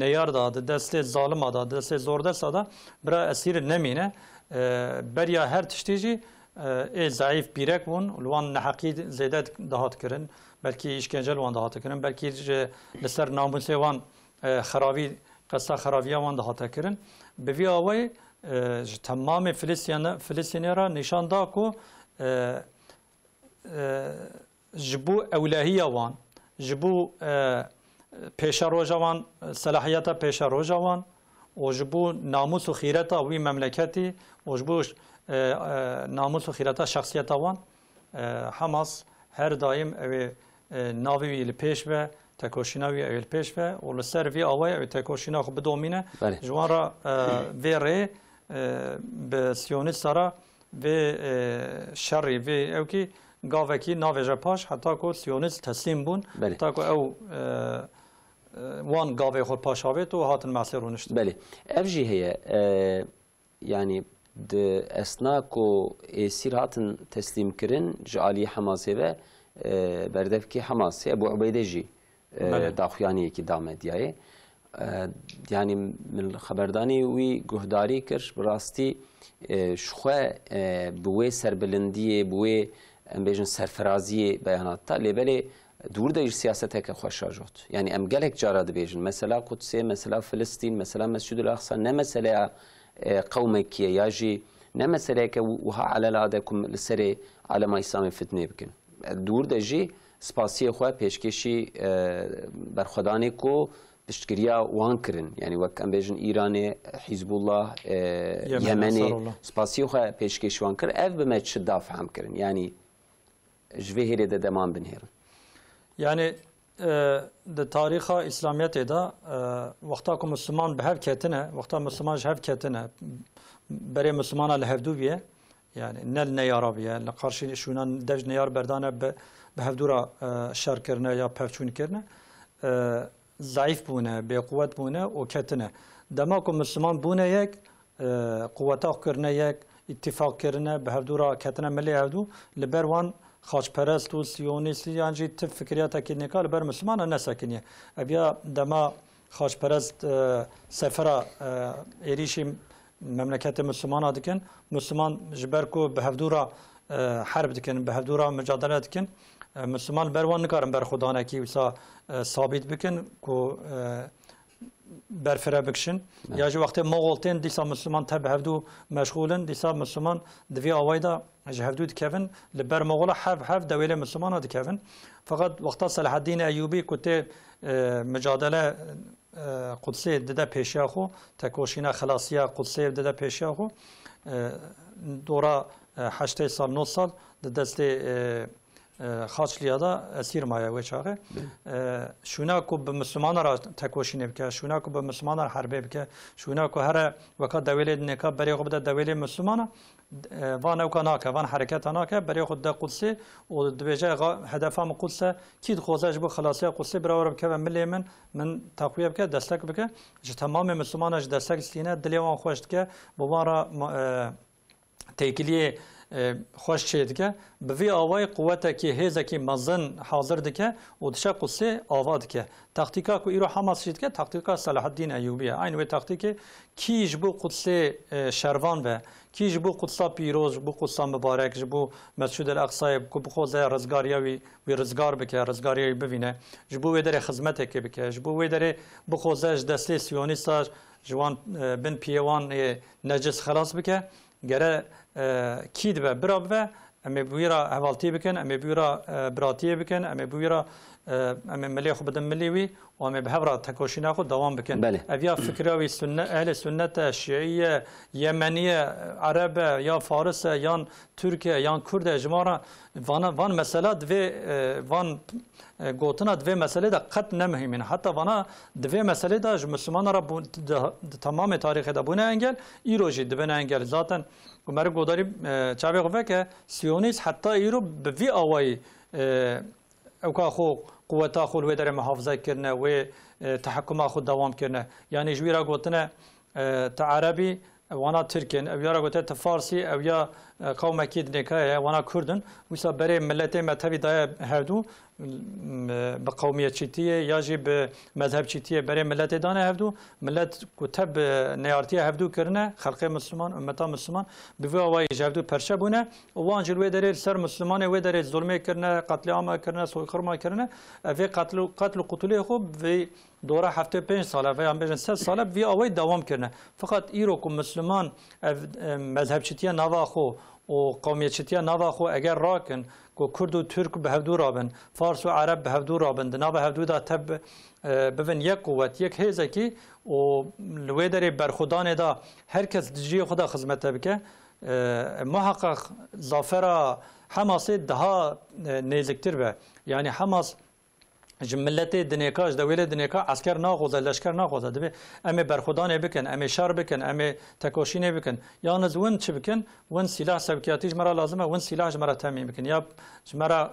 Speaker 2: نیار دا د دست ظالم دا د دست زوردست دا برا اسیر نمینه بریا هر تشتیجی ضعیف بیرک بون لوان نحقی زیادت دهات کردن belki işkence wan da hatekirin belki li namusê wan xerabî qesa xerabiya wan da hatekirin bi vî awayê ji temamê Filîstînê ra nîşan da ku ji bo ewlehiya wan ji bo pêşeroja wan selahiyeta pêşeroja wan û ji bo namus û xîreta wî memleketî û ji bo namus û xîreta şexsiyeta wan Hamas her daim ev ناوی لی پیش و تکوشیناوی اول پیش و ول سر وی آوای او تکوشینا خو بدومینه جوارا وی ری به سیونیست سرا و شری و او کی گاوکی ناوی جپاش حتی کو سیونیست تسلیم بون حتی کو او وان گاوی خود پاشاویت و هاتن معصرونشت
Speaker 1: بله افجی هي yani د اسناک و اسیر هاتن تسلیم کرن جعلی حماسه و بردفکی حماس ابو عبیده جی داخویانی کی دامدیای yani من خبردانی وی گهداری کر براستی شخوا بوی سربلندی بوی امبیجن سرفرازی بیانات لبلی دور دایر سیاسته که خوشاجوت یعنی ام گلک جارا دبیجن مثلا قدس مثلا فلسطین مثلا مسجد الاقصی نه مثلا قومك ياجي نه مثلا که وها على العادكم لسري على ما اسلامي فتنه بكن دور دجی سپاسی خواه پیشکشی برخودانی کو پشتگیریا وان کرن یعنی وقت ام بیجن ایران حزب الله یمنی سپاسی خواه پیشکشی وان کرن اف به مچ دافع هم کرن یعنی جوه هری ده دمان بنهرن
Speaker 2: yani د تاریخ اسلامیت دا وقتا کو مسلمان به هر کتنه وقتا مسلمان هر کتنه برای مسلمان له هفدو بیه yani nel neyarabiye le karşı şunan devj neyar berdane be hevdura şer kirne ya pevçun kirne zayıf bune be kuvvet bune o ketine demek ki Müslüman bune yek kuvveta kirne yek ittifak kirne be hevdura ketine meli hevdu li berwan xaçperest û siyonîst yan jî tif fikriyata ki nekal ber Müslüman ne sakiniye eviya dema xaçperest sefera erişim memleketi Müslüman dikin Müslüman jberku be hevdura harb dikin be hevdura mücadele dikin Müslüman berwan nikarin ber xudane ki wisa sabit bikin ku berfere bikşin ya ji vakti Moğolten dîsa Müslüman te be hevdû meşgûlin dîsa Müslüman divî awayda ji hevdû dikevin li ber Moğola hev dewêlê Müslümana dikevin fakat vakta Selahaddin Eyyûbî ku tê mücadele Qudsê dide pêşiya xwe tekoşîna xelasiya Qudsê dide pêşiya xwe dora 8 sal 9 sal di destê xaçliya da esîr maye wê çaxê şûna ku bi Müslümanan ra tekoşînê bike şûna ku bi Müslümanan herbê bike şûna ku here weka dewêlê nêka berê xwe bide dewêlê Müslümana van ewka nake van hereketa nake berê xwe de Qudsê û dibêje hedefa min Quds e kî dixwaze ji bo xelasiya Qudsê birawer bike ve milê min taqwiye bike destek bike ji temamê Müslümanan ji destek istîne dilê wan xweş dike bi wan ra têkiliyê خوش چید که به وی آوای قوت که هزه که مزن حاضر دکه و دشه قصه آواد که تاکتیکا کو ایرو حماس شید که تاکتیکا صلاح الدین ایوبیه عین و تاکتیک کیش بو قدس شروان و کیش بو قدس پیروز بو قدس مبارک بو مسجد الاقصی کو بخوزه رزگاریوی و رزگار بکه رزگاریوی ببینه جبو ودره خدمت که بکه جبو ودره بخوزه دسته سیونیستاش جوان بن پیوان نجس خلاص بکه گره کید و براب و امی بویرا حوالتی بکن امی بویرا براتی بکن امی بویرا امی ملی خو بدن ملیوی و امی بهبرا تکوشینا خود دوام بکن اویا فکراوی سنت اهل سنت شیعیه یمنیه عرب یا فارس یا ترکیه یا کرد اجمارا وان مسئله دوی وان گوتنا دوی مسئله دا قط نمهمین حتی وانا دوی مسئله دا مسلمان را تمام تاریخ دا بونه انگل ایروجی دبنه انگل ذاتن مرا گوداری چاوی خواه که سیونیست حتی ایرو به وی آوایی اوکا خو قوتا خو الوی در محافظه کرنه و تحکم خود دوام کرنه یعنی جوی را گوتنه تا عربی وانا ترکن او یا را گوته تا فارسی او یا قوم اکید نکه وانا کردن ویسا برای ملت مذهبی دای هفدو به قومیت چیتیه یا جی به مذهب چیتیه برای ملت دانه هفدو ملت کتب نیارتی هفدو کرنه خلق مسلمان امتا مسلمان به وای هفدو پرچه بونه وان جلوه داره سر مسلمان و داره ظلمه کرنه قتل عام کرنه سویخرما کرنه و قتل قتلی خوب و دوره هفته 5 ساله و هم بجن 3 ساله وی آوای دوام کرنه فقط ایرو که مسلمان مذهب چیتیه نوا خو و قومیت چیتیه نوا خو اگر راکن که کرد و ترک به هفدو رابن فارس و عرب به هفدو رابن دنا به هفدو دا تب ببن یک قوت یک هیزه کی و لوی داره برخودان دا هر کس جی خدا خدمت بکه محقق ظافر حماس ده نزدیکتر به یعنی حماس ملت دنیاکاش دوله دنیاکا عسکر ناخوزه لشکر ناخوزه دبی امی برخودانه بکن امی شر بکن امی تکوشینه بکن یعنی ون چی بکن ون سلاح سبکیاتی جمرا لازمه ون سلاح جمرا تامین بکن یا جمرا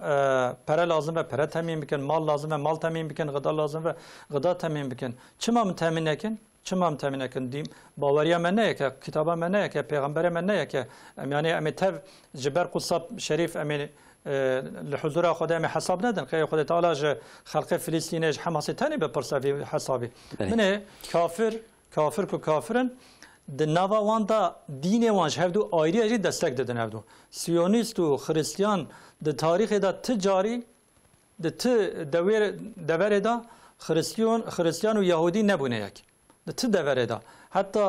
Speaker 2: پره لازمه پره تامین بکن مال لازمه مال تامین بکن غذا لازمه غذا تامین بکن چما متامین نکن چما متامین نکن دیم باوریا من نه که کتابا من نه که پیغمبر من نه که یعنی امی تب جبر قصه شریف امی لحضور خدا حساب ندن که خدا تعالی خلق فلسطینش حماس تانی به پرسوی حسابی منه کافر کو کافرن د نوا وان دا دین وانش هفدو آیری اجی دستک دادن هفدو سیونیست و خریستیان د تاریخ دا تجاری د دوره دا خریستیان و یهودی نبونه یک د دوره دا حتی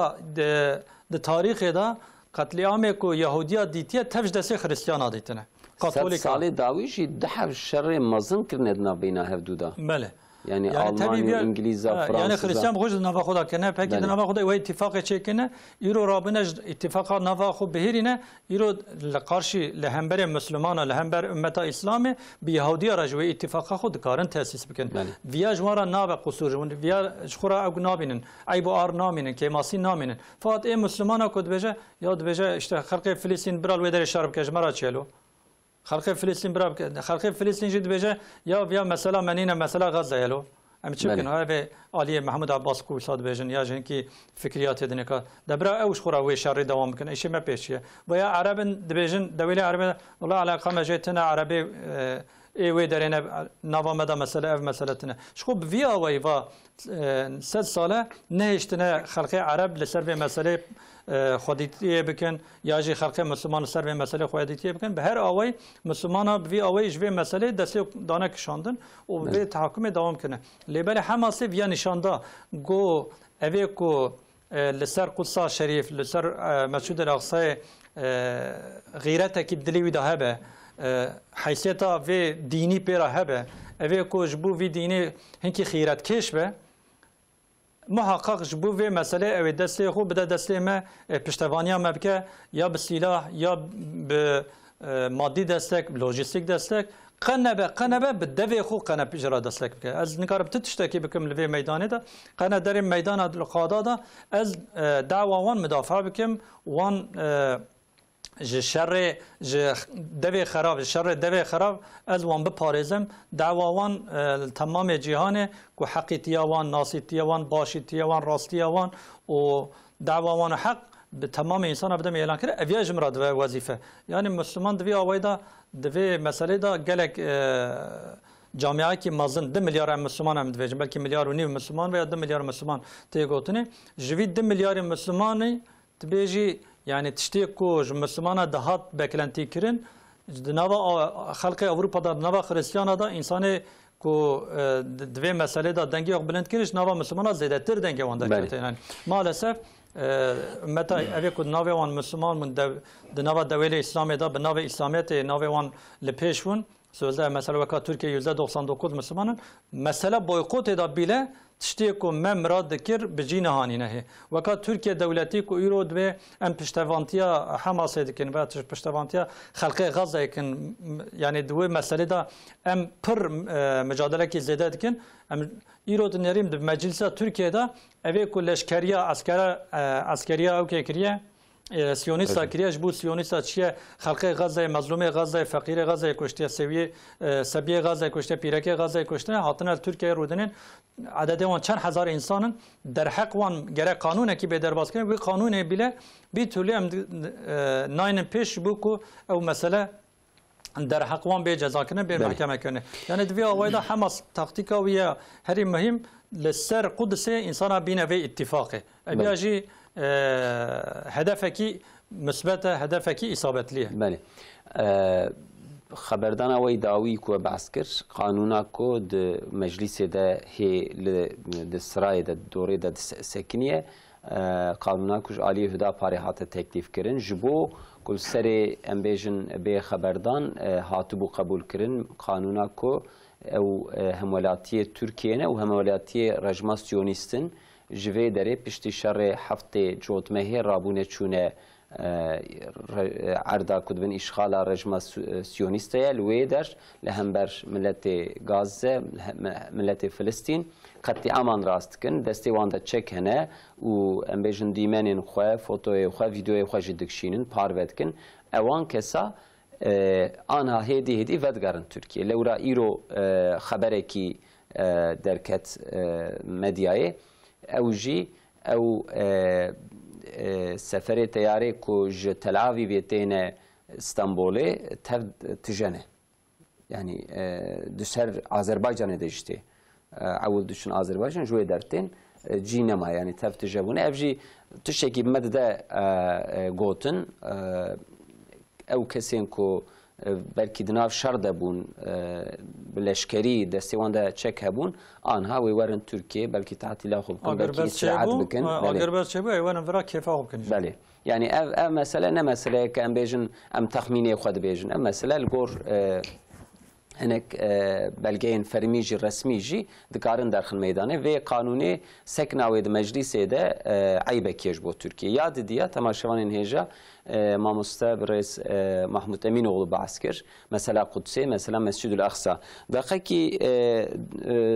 Speaker 2: د تاریخ دا قتل عام کو یهودیا دیتیه تفش دست خریستیان آدیتنه
Speaker 1: 100 سال داویشی ده شر مزن کرد نبینا هفدودا
Speaker 2: بله
Speaker 1: یعنی آلمان انگلیس فرانسه
Speaker 2: یعنی خریستیان بخوش نوا خدا کنه پکی نوا خدا و اتفاق چه کنه ایرو رابنش اتفاق نوا خو بهرینه ایرو لقارشی لهمبر مسلمان لهمبر امت اسلام به یهودی رجوی اتفاق خود کارن تاسیس بکن ویا جوارا ناب قصور ویا خورا او نابینن ای بو ار نامینن که ماسی نامینن فقط ای مسلمانا کد بجه یاد بجه اشته خلق فلسطین برال ودر شرب کشمرا چلو خلق فلسطین براب خلق فلسطین جد بجه یا مثلا منینه مثلا غزه یلو ام چه کنه های علی محمود عباس کو صاد بجن یا جن کی فکریات دنیکا دبرا اوش خورا و شر دوام کنه ایش ما پیشیه و یا عرب دبجن دوله عربی والله علاقه ما جتنا عربی ای وی درینه نوامدا مسئله اف مسئلتنا شخوب ویا وی و 100 ساله نهشتنه خلق عرب لسر به مسئله خودیتی بکن یا جی خلق مسلمان سر به مسئله خودیتی بکن به هر آوای مسلمان ها به آوای جوی مسئله دست دانه کشاندن و به تحکم دوام کنه لیبل حماس ویا نشاندا گو اوی کو لسر قدس شریف لسر مسجد الاقصی غیرت کی دلی ده به حیثیتا و دینی پیرا هبه اوی کو جبو وی دینی هنکی خیرت کش به محقق جبو و مسئله او دسته خوب بده دسته ما پشتوانی هم بکه یا به سلاح یا به مادی دستک لوجستیک دستک قنبه به دوی خو قنب اجرا دستک بکه از نکار بتشتکی بکم لوی میدانه دا قنب در میدان القاده دا از دعوا وان مدافع بکم وان شر دوی خراب از وان بپارزم دعواوان تمام جهان کو حقیقیوان ناسیتیوان باشیتیوان راستیوان و دعواوان حق به تمام انسان بدم اعلان کرد اویا جمرات و وظیفه یعنی مسلمان دوی آوایدا دوی مسئله دا گلک جامعه کی مازن 2 میلیارد مسلمان هم دوی بلکه 1.5 میلیارد مسلمان و یا 2 میلیارد مسلمان تی گوتنه جوی 2 میلیارد مسلمانی تبیجی یعنی تشتی کوج مسلمان دهات بکلنتی کرن نوا خلق اوروپا دا نوا خریستیان دا انسان کو دوی مسئله دا دنگی اق بلند کرش نوا مسلمان زیاده تر دنگی وانده کرده یعنی مالسف متى أبي كود ناوي وان مسلمان من دنوا دولة إسلامية دا بناوي إسلامية ناوي وان لبيشون سوزا مثلا وكا تركيا يوزا 99 مسلمان مثلا بويقوت دا بيله تشتيكو ممراد ذكر بجينا هاني نهي وكا تركيا دولتي كو يرود به ام بشتفانتيا حماس دكن و بشتفانتيا خلق غزه كن يعني دوي مسألة دا ام پر مجادله كي زياده دكن ام يرود نريم بمجلس تركيا دا اوي كلشكريا عسكريا او كيكريا سیونیستا کریش بود سیونیستا چیه خلق غزه مظلوم غزه فقیر غزه کشته سبیه غزه کشته پیرکه غزه کشته هاتن ترکیه رودنن عدد وان چند هزار انسانن در حق وان گره قانونه کی به درباز کنه و قانون بله بی طولی ام ناین پیش بوکو او مسئله در حق وان به جزا کنه به محکمه کنه یعنی دوی آوایدا حماس تاکتیکا و هری مهم لسر قدس انسان بینه و اتفاقه بیاجی هدفکی مثبت هدفکی اصابتلیه
Speaker 1: بله خبردان اوی داوی کو بعسكر قانونا کو د مجلس ده هي د سرای د دوره د سکنیه قانونا کو عالی هدا پارهات تکلیف کرن جبو کل سری امبیجن به خبردان هاتبو قبول کرن قانونا کو او همولاتی ترکیه نه او همولاتی رجما سیونیستن جوی داره پشتی شر هفته جوتمه رابونه چونه عرضه کدبن اشغال رژیم سیونیسته لوی در لهمبر ملت غزه ملت فلسطین قطع امان راست کن دستی وانده چک هنه و ام بیشن دیمنین خواه فوتوی خواه ویدیوی خواه جدکشینن پاروت کن اوان کسا آنها هدی ودگرن ترکیه لورا ایرو خبره کی درکت مدیای او جی او سفر تیاره کو ج تل آویو تینه استانبوله تجنه یعنی دشر آذربایجان داشته اول دشن آذربایجان جوی درتین جی نما یعنی تفت جبونه افجی تشکی مدد گوتن او کسین کو belki dinav şer de bun leşkeri destevan da çek hebun anha ve varın Türkiye belki tatile hukukun belki istirahat bikin
Speaker 2: agar bas çebu eyvanın vira kefa hukukun
Speaker 1: bale yani ev mesele ne mesele ki em bejin em tahmini xwed bejin em mesele gor هناك بلغين فرميجي رسميجي دكارن داخل ميدانه و قانوني سكناوي مجلس ده عيبه كيجبو تركيا ياد ديا تماشوان هيجا ما مستبرز محمود امينوغلو بعسكر مثلا قدسي مثلا مسجد الاقصى دقيقي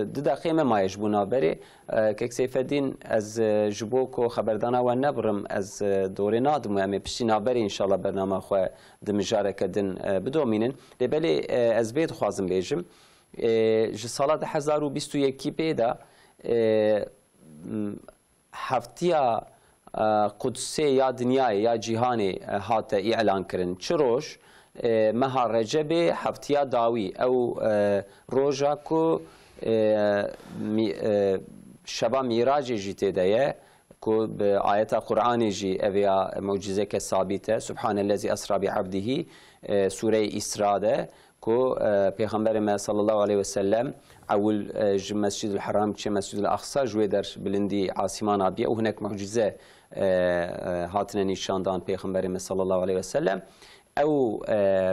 Speaker 1: دقيقه ما يجبونا بري كك سيف الدين از جبوكو خبردانا و نبرم از دور نادم يعني بشينا بري ان شاء الله برنامج خو دمجارك دن بدومينن لبلي از بيت خوازم بيجم ج سال 2021 بيدا هفتيا قدسي يا دنياي يا جهاني هات اعلان كرن چروش مها رجب هفتيا داوي او روجا كو شبا ميراج جيتي دايه كو بآيات القرآن جي أبيا معجزة كثابتة سبحان الذي أسرى بعبده سورة إسراء كو پیغمبر ما صلى الله عليه وسلم أول مسجد الحرام كي مسجد الأقصى جويدر بلندي عاصمان أبيا وهناك معجزة هاتنا نشاندان پیغمبر ما صلى الله عليه وسلم او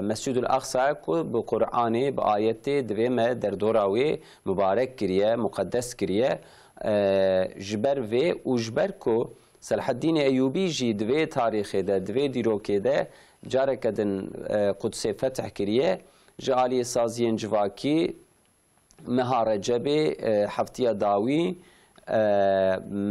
Speaker 1: مسجد الأقصى كو بقرآن بآيات دوما در دوراوي مبارك كريه مقدس كريه جبر و و جبر کو صلاح الدین ایوبی جی دوی تاریخ ده دوی دیروکه ده جاره کدن قدس فتح کریه جالی سازین جواکی مها رجب هفتیا داوی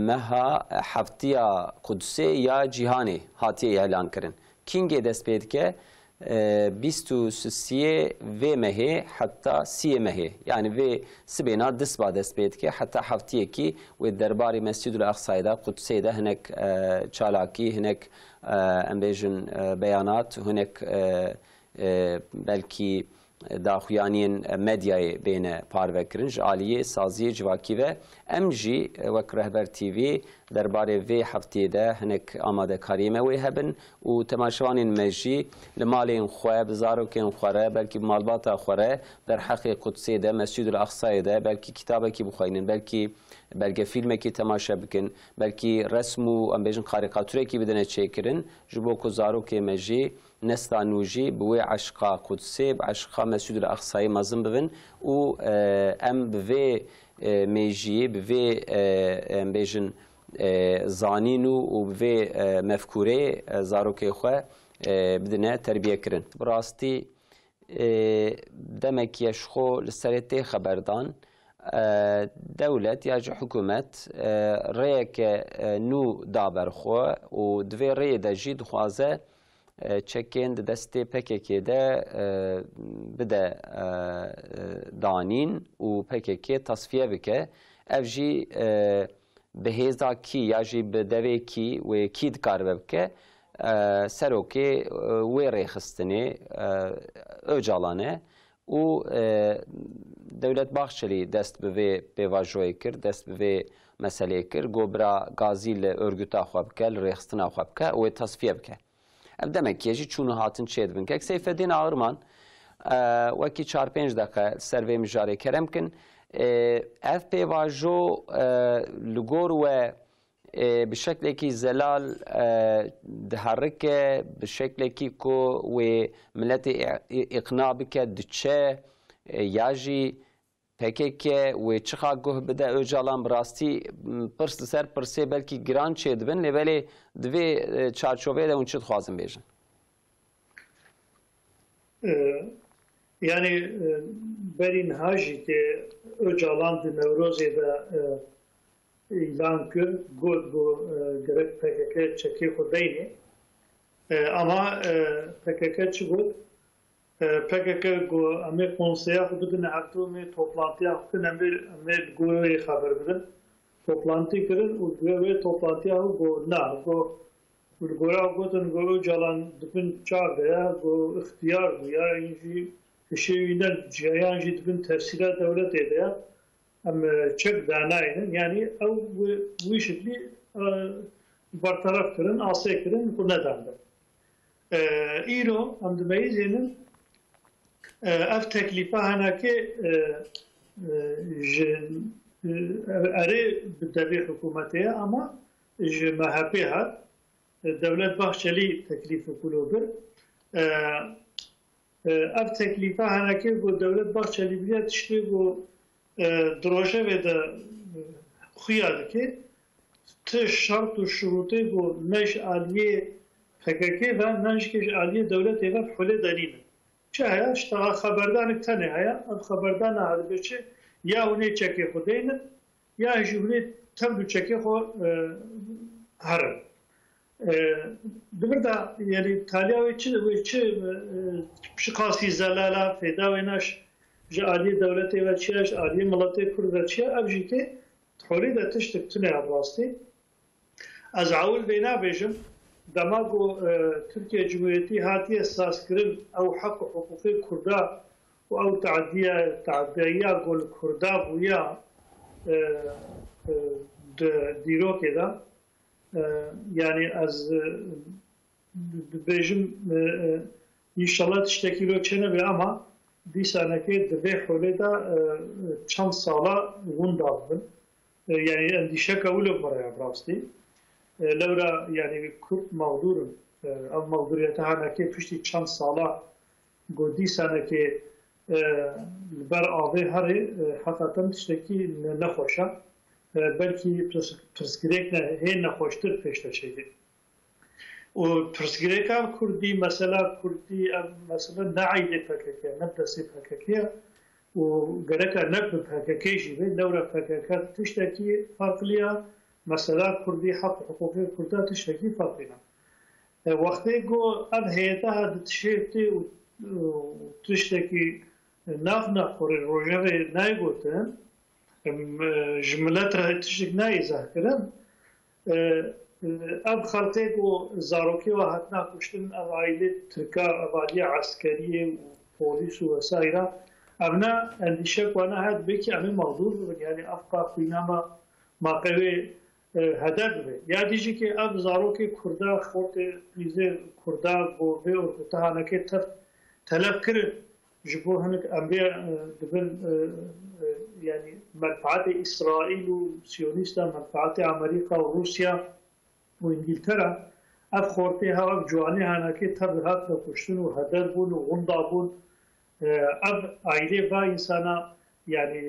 Speaker 1: مها هفتیا قدس یا جهانی هاتی اعلان کرن کینگ دست پید که 23 و مهی حتی 30 مهی یعنی و سبینا دست با دست بید که حتی هفتیه کی و درباری مسجد الاقصی دا قدسی دا هنک چالاکی هنک امبیجن بیانات هنک بلکی داخویانین مدیای بین پاروکرنج عالیه سازی جواکی و امجی وک رهبر تیوی درباره وی هفته ده هنک آماده کاریمه وی هبن و تماشوانین مجی لمالین خواه بزاروکین خوره بلکی مالباتا خوره در حق قدسی ده مسجد الاقصی ده بلکی کتابه کی بخواینن بلکه فیلمه کی تماشا بکن بلکی رسم و امبیجن کاریکاتوره کی بدنه چیکرن جبو کو زاروکی مجی نستانوجی بوی عشقا قدسی بعشقا مسجد الاقصی مزن ببن و ام بوی میجی بوی امبیجن زانینو و بوی مفکوره زاروکی خواه بدنه تربیه کرن براستی دمک یشخو لسرته خبردان دولت یا حکومت ریک نو دابر خو و دوی ری دجید خوازه چکند دسته پککی ده بده دانین و پککی تصفیه بکه افجی بهیزا کی یا جی بدوی کی و کی دکار بکه سروکی وی ریخستنی اوجالانه و دولت باخشلی دست به پیواژوی کرد دست به مسئله کرد گوبرا گازی لörgüta خواب که ریخستنا خواب که و تصفیه بکه ام demek ki çunu hatın çed bin kek Seyfeddin Ağırman وکی 4-5 دقیقه سروی مجاری کرم کن اف پیواژو لگور و بشکل کی زلال دهرک بشکل کی کو و ملت اقناع بکه دچه یاجی پکه و چخا گوه بده اوجالان براستی پرس سر پرسه بلکی گران چید بن ولی دوی چارچوبه ده اون چید خوازم بیشن
Speaker 3: yani berin hajı ki öcalan di Nevroz'e de ilan kır god bu gerek PKK çeki xudeyni ama PKK çıgod PKK go ame konseye xudun aktu me toplantıya xudun ame go'ye haber bedin toplantı kırın ve toplantıya go na go gora godun go öcalan dipin çağırdı ya go ihtiyar bu ya inji şeyinden cihayan cidbin tefsira devlet ede ama çok danayın yani bu işi bartaraf kırın asya kırın bu nedendir. İro amdmeyizinin ev teklifi hanaki arı bir hükümetiye ama MHP hat devlet Bahçeli teklifi kuludur. ev teklife hanaki bu devlet Bahçeli bile işte bu droje ve de xuyadı ki te şart ve şurutu bu neş aliye PKK ve neş aliye devlet eve hule dalil. Çaya işte haberdan tane haya haberdan halbuki ya onu çeki xudeyne ya jübli tabu çeki xo haram. Burada yani Talya ve şikasi zelala feda ve naş Ali devleti ve çiğ Ali millet Kürt ve çiğ abjike txoli de tiştik tune abrasti az avul bina bejim damago Türkiye Cumhuriyeti hati esas kirin ev hak hukuki Kurda ve ev taaddiya gol Kurda buya dirok eda yani az bejim inşallah tiştekilo çene ve ama bir seneki dve holeda çand sala vundabın yani endişe kabul buraya brasti levra yani Kürt mağdurun ev mağduriyete haneki pişti çand sala godi seneki ber avê herê heqeqen tiştekî nexweş e belkî pirsgirêk hê nexweştir pêşteçêkê û pirsgirêka Kurdî mesela Kurdî ev mesela neeydê PKK ne destê PKK û gereka ne bi PKK jî vê lewra PKK tiştekî farklı ya mesela Kurdî haq hukukê Kurda tiştekî farklı وقتی گو اب هیئتا هد تشتی و تشتکی ناف نخوری روژه نای گوتن جملت را تشتک نای ذکرن اب خلقی گو زاروکی و حتنا کشتن اب عائله ترکا اب عائله عسکریه و پولیس و وسایره ابنا اندیشه کنه هد بکی امی مغدور بود یعنی افقا خویناما ماقوی هدف به یادیجی که اب زاروکی کرده خورد بیزه کرده گوه و کتاهانه که تلف کرد جبو هنک امریه دبن يعني منفعات إسرائيل وسيونيستا منفعات أمريكا وروسيا وإنجلترا أفخورتها وجوانها نكى تبهات وكشتن وهدر بون وغنضا بون أب عائلة با إنسانا يعني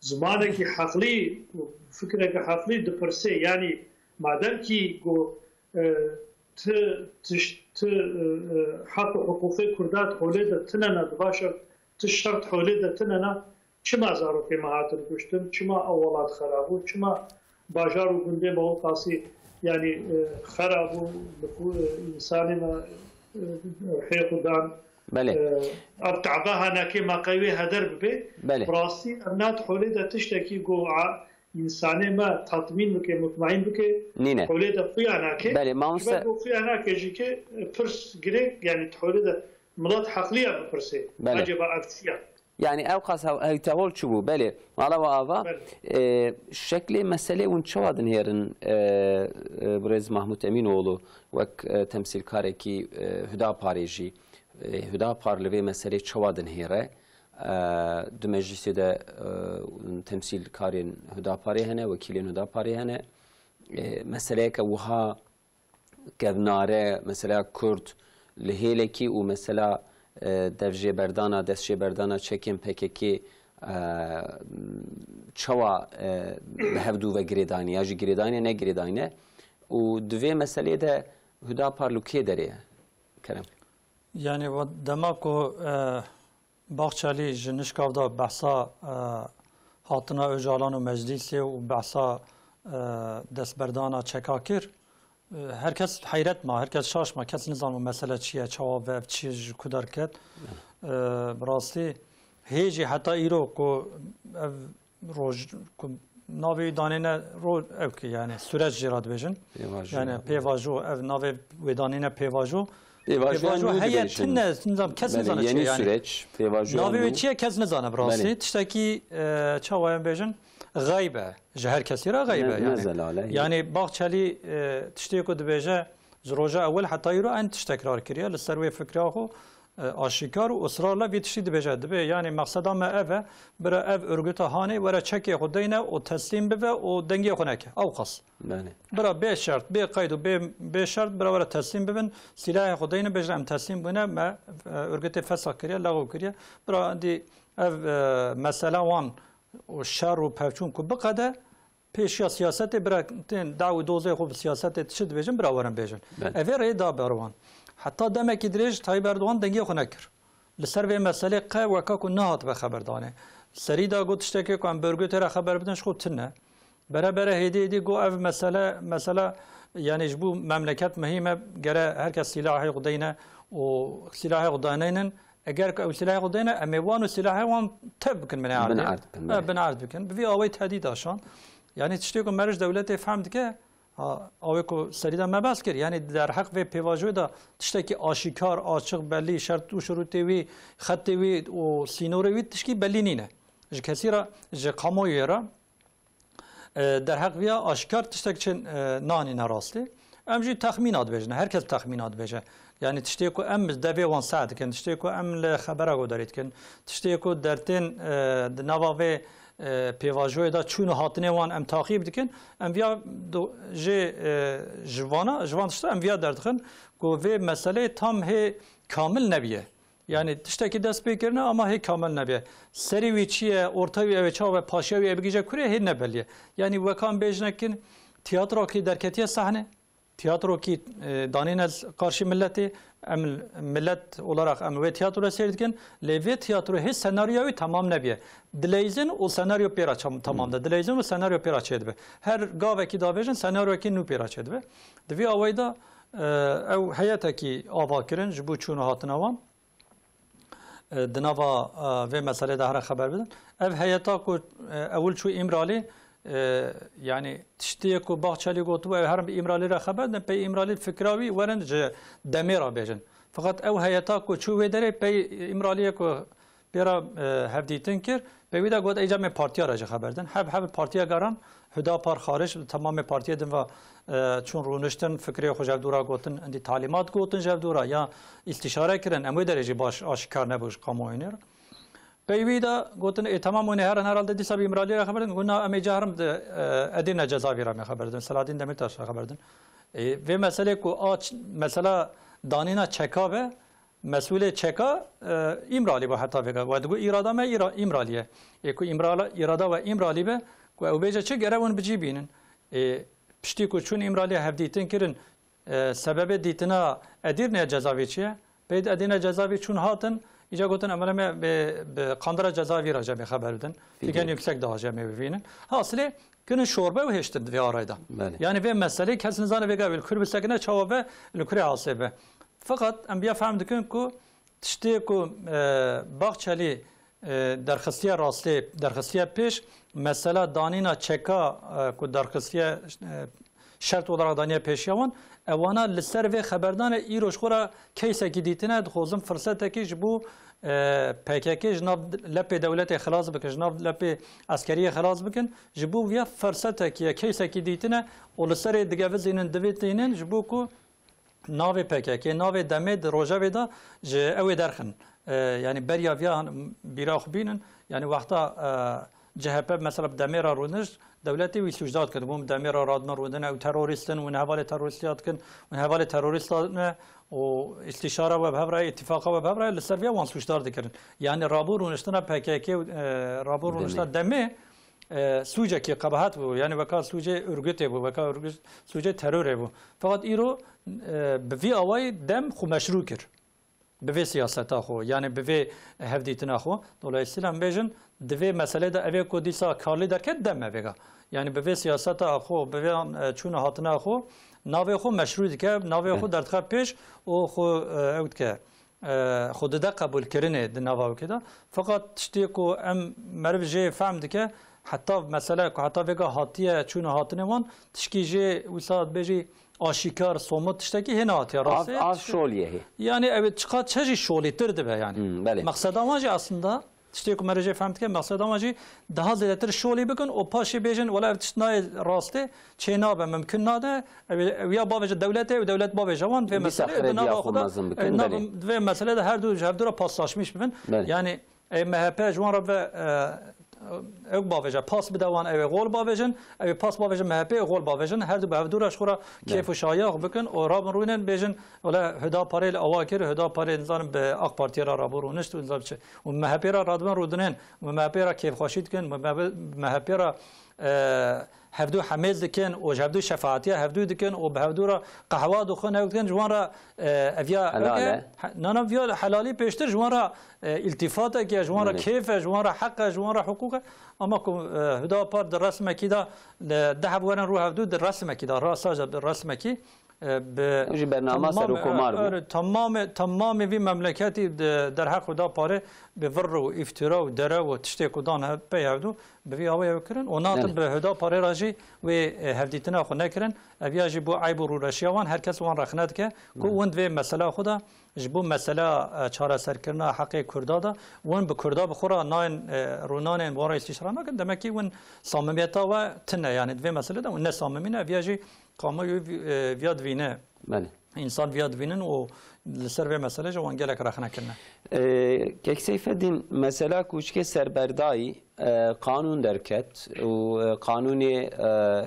Speaker 3: بزمانك حقلي وفكرك حقلي دبرسي يعني مادام كي جو حق حقوق كردات حولي تننا دباشر تشرط حولي تننا چما زاروكي مهاتن كشتن چما أولاد خرابو چما باجارو گنده با قاسی یعنی خرابو انسانی ما حیقودان
Speaker 1: بله
Speaker 3: اب تعباها ناكي ما قوي هدر ببي
Speaker 1: بله
Speaker 3: براسي ابنات حولي دا تشتكي جو انسانی ما تطمین بکه مطمئن بکه
Speaker 1: نینه
Speaker 3: حولي دا فياناكي
Speaker 1: بله ما اونسا
Speaker 3: فياناكي جيكي پرس گريك يعني حولي دا ملات حقلية بپرسي
Speaker 1: بله
Speaker 3: عجبا افتيا
Speaker 1: يعني اوقات هاي تقول شو بله على وآبا شكل مسألة ونشوادن هيرن برز محمود أمينوğlu وك تمثيل كاركي هدا باريجي هدا بارلوي مسألة شوادن هيره دو مجلس ده تمثيل كارين هدا باري هنا وكيلين هدا باري هنا مسألة كوها كبناره مسألة كرد لهيلكي ومسألة devje berdana destje berdana çekin PKK çava hevdu ve giredani ya ji giredani ne giredani u dve meseleye de huda parluke deriye Kerem.
Speaker 2: Yani demako Baxçali jinişkavda bahsa hatına öcalan و meclisi و bahsa destberdana çekakir herkes hayret ma, herkes şaşma, kes nizam mesele çiye çava ve çiz kudar ket. Brasti heci hatta iro ko roj ko navi danine ro ev ki yani süreç jirad bejin. Yani pevajo ev navi ve danine pevajo. Pevajo hayat tinne nizam kes nizam
Speaker 1: yeni
Speaker 2: yani.
Speaker 1: süreç pevajo.
Speaker 2: Navi ve çiye kes nizam brasti. Tişteki çava bejin. غایبه جهر کسی را غایبه یعنی باغچلی تشتی کو دبیجه زروجه اول حتی رو انت تکرار کریه لسروی فکره خو آشکار و اصرار لا بیتشی دبیجه دبی یعنی مقصد ما اوه برا اف ارگوتا هانی ورا چکی خودینه و تسلیم به و دنگی خونکه او قص برا به شرط به قید و به شرط برا ورا تسلیم ببن سلاح خودینه بجرم تسلیم بونه ما ارگوت فسخ کریه لغو کریه برا دی اف مثلا وان و شر و پفچون کو بقده پیشیا سیاست براتن دعوی دوزه خوب سیاست تشد بجن براورن بجن اوی رای دا بروان حتی دمه کی درج تای بردوان دنگی خو نکر لسر و مسئله ق و کا کو نهات به خبردانه سری دا گوتشته که کوم برگو تر خبر بدنش خو تنه برابر هدی گو اف مسئله یعنی جبو مملکت مهمه گره هر کس سلاحی قدینه و سلاحی قدانینن اگر که سلاح خودینه امیوان و سلاح وان تب کن من عرض بنعرض بکن بی آوی تهدید آشان یعنی تشتی که مرج دولت فهمد که آوی که سریدا مباس کرد یعنی در حق و پیواجوی دا تشتی که آشکار آشق بلی شرط و شروطی وی خطی وی و سینوری وی تشکی بلی نینه ج کسی را ج قاموی را در حق ویا آشکار تشتی که نانی نراستی امجی تخمینات بجنه هر کس تخمینات بجنه يعني تشتيكو ام دافي وان ساعد كن تشتيكو ام لخبره قدرت كن تشتيكو درتين نوافي بيواجوي دا چون هاتنه وان ام تعقيب دكن ام ويا جي جوان تشتا ام ويا دردخن كو في مساله تام هي كامل نبيه يعني تشتكي دست بكرنا اما هي كامل نبيه سري ويچيه اورتاوي اوچا و پاشاوي ابگيجه كوري هي نبليه يعني وكان بيجنكن تياترو كي دركتيه صحنه tiyatro ki danîn ez karşı milleti em millet olarak em ve tiyatro seyretken leve tiyatro hiç senaryoyu tamam nebiye. Dileyizin o senaryo pera tamam da dileyizin o senaryo pera çedbe. Her gaveki davejin senaryo ki nu pera çedbe. Devi avayda ev hayataki avakirin jibu çunu hatınavan. Dinava ve meselede her haber bedin. Ev hayata ku evvel şu İmrali yani tiştiye ku bahçeli gotu ev her bir İmrali re haber den pey İmrali fikravi veren demira bejin. Fakat ev hayata ku şu vedere pey İmraliye ku pera hevditin kir pey vida god ecame partiya raja haberden. Hep partiya garan Hüdapar hariç tamam partiye din ve çun runuştun fikri xojevdura gotin endi talimat gotin jevdura ya istişare kirin emu derece baş aşikar nebuş kamuoyunur. Peyvida gotin tamam onu herhalde disa bir İmraliye haberden guna eme cahrım Edirne Cezaevira me haberden Selahattin Demirtaş haberden. Ve mesele ku aç mesela danina çeka ve mesule çeka İmrali ve hatta vega ve bu irada me İmraliye. Ku irada ve İmrali be ku evbeje çe gerevun bicibinin. Pişti ku çun İmraliye hevditin kirin sebebe ditina Edirne Cezaeviçiye. Peyde Edirne Cezaevi çun hatın İca gotin emeleme be Kandıra Cezaevira cemi haber bedin. Figen yüksek daha cemi bivinin. Hasılı günün şorbe ve heştir ve arayda. Yani ve mesele kesin zane ve gabil kürbüsekine çava ve lükre hasebe. Fakat enbiya fahmdikin ku tişti ku Bahçeli derxistiye rastli derxistiye peş mesela danina çeka ku derxistiye şart olarak daniye peş yavan evana liser ve haberdan iroşkora keyse giditine dxozum fırsateki bu PKK jnav lepe devleti xalas bikin jnav lepe askeriye xalas bikin jibu ya fırsateki keyse giditine o liser digavizinin divitinin jibu ku nave PKK nave demed rojaveda je ev derxin yani berya vya biraxbinin yani vakta CHP mesela demira runış devleti ve suçlat kırdı. Bu demira radna rudana ve teröristin ve havale teröristiyat kın ve havale teröristler o istişare ve bhavra ittifaka ve bhavra lisserviye wan suçlar dikrin. Yani rabur runuştuna PKK rabur runuşta demi suce ki kabahat bu yani vaka suce örgüte bu vaka örgüt suce terör bu. Fakat iro bi avay dem xu meşru kir. Bi siyaseta xo yani bi hevditina xo. Dolayısıyla bejin divê mesele de evê ku dîsa karlî derket deme vêga. Yani bi vê siyaseta xwe bi vê çûna hatina xwe navê xwe meşrû dike, navê xwe derdixe pêş û xwe ew dike xwe dide qebûlkirinê di nava wekê de. Fakat tiştê ku em meriv jê fehm dike heta mesele ku heta vêga hatiye çûna hatinê wan tişkî jê wisa dibêjî aşikar somut tiştekî hêne hatiye rastê.
Speaker 1: Az şoliye hê.
Speaker 2: Yani evet çıka çejî şolîtir dibe yani. Makseda wan jî aslında tiştê ku me re jê fehm dike meqseda wan jî daha zêdetir şolî bikin û paşê bêjin wela ev tişt nayê rastê çê nabe mümkün nade ev ya bavêje dewletê ew dewlet bavêje wan vê meselê di nava vê meselê de her du ra paslaşmış bibin. Yani MHP ji wan re ve ew bavêje pas bide wan ew ê gol bavêjin ew ê pas bavêjin MHP ê gol bavêjin her du bi hev dû xwe kêf û şayaq bikin û rabin rûnên bêjin wela Hüdaparê li awa kir Hüdaparê nizanim bi AK Partiya ra rabû rûnişt û nizam çi û MHP ra radibin rûdinên û MHP ra kêfxweşî dikin MHP ra hevdû hemêz dikin û hevdû şefaatiya hevdû dikin û bi hevdû ra qehwa dixwin ew dikin ji wan ra eviya nana viya helalî pêştir ji wan ra iltifateke ji wan ra kêfe ji wan ra heqe ji wan ra hukûke ama ku Hüdapar di resmekî da dehev werin rû hevdû di resmekî da rasaja bi resmekî tamamê vî memleketî derheq Hüdaparê bi vir û îftira û dere û tiştê ku dan pey hevdû bi vî awayê kirin û natin bi Hüdaparê ra jî wê hevdîtina xwe nekirin ev ya jî bu eyb û rûreşiya wan herkes wan rexne dike ku win divê mesela xwe da ji bo mesela çareserkirina heqê Kurda da win bi Kurda bi xwe ra nayên rûnanên wan ra îstîşare nakin demekî win samimiyeta we tune yani divê meselê de win ne samimî ne ev ya jî kamuoyu viya divîne insan viya divînin û li ser vê meselê ji wan gelek rexne kirine.
Speaker 1: Kekseyfedîn mesela ku çikê serberdayî kanûn derket û kanûnê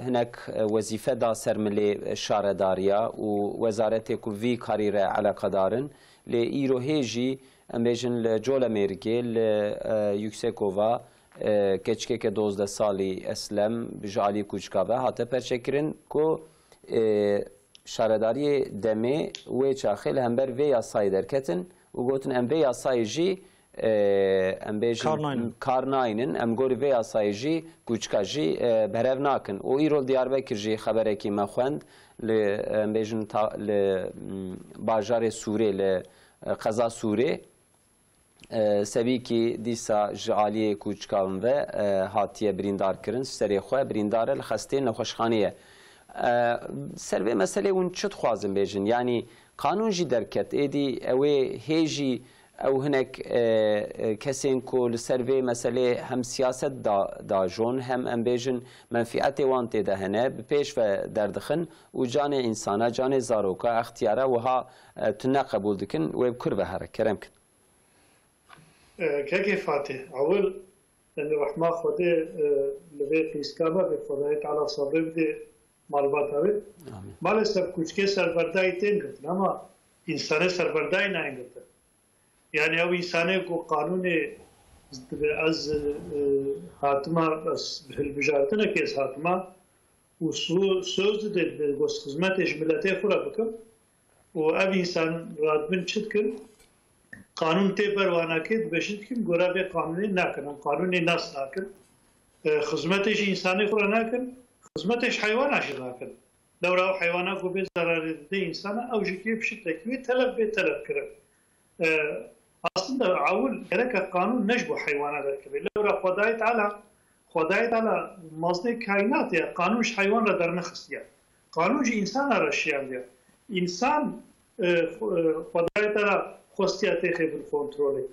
Speaker 1: hinek wezîfe da ser milê şaredariya û wezaretê ku vî karî re eleqedarin lê îro hê jî em bêjin li Colemêrgê li Yüksekova keçikeke 12 salî eslem ji alî kûçika ve hate perçekirin ku شارداری دمی و چاخل هم بر وی یاسای درکتن و گوتن ام وی یاسای جی ام بیجن کارناینن ام گوری وی یاسای جی کوچکا جی برهو ناکن و ایرول دیاربکر جی خبره کی مخوند ل ام بیجن ل باجار سوره ل قضا سوره سبی کی دیسا جعالی کوچکان و هاتیه بریندار کرن سری خو بریندار الخستین نخوشخانیه سر مسئله اون چت خوازم بیجن یعنی قانون جی درکت ایدی اوه هیجی او هنک کسین کل سر مسئله هم سیاست دا جون هم ام بیجن منفعت وانت دهنه پیش و دردخن و جان انسانه جان زاروکا اختیاره و ها تنه قبول دکن و بکر به هره کرم کن
Speaker 3: كيف فاتح أول أن رحمة خده لبي قيسكابا بخدای تعالى صبر بده معلومات هاي مالسف कुछ के सरबर्दाई तेन करते ना मा इंसाने सरबर्दाई ना करते यानी अब इंसाने को कानून از حاتما بالبجارتنا كيس حاتما وسوز ده گوس خدمتش ملته خورا بکم و اب انسان رادمن چت کن قانون ته پروانه کې بشید که ګورا به قانوني نکنم قانوني ناس نکن خدمتش انسانی خورا نکن خدمتش حیوان اشی نکن لورا حیوانات کو به ضرر ده انسان او جکی بشید تکوی طلب به طلب کرد aslında اول gerek قانون نجبو حیوانات درکبه لورا خدای تعالی مازده کائنات یا قانونش حیوان را در نخستیه قانونش انسان را شیانده انسان خدای تعالی خصوصیاتی خیلی کنترلی.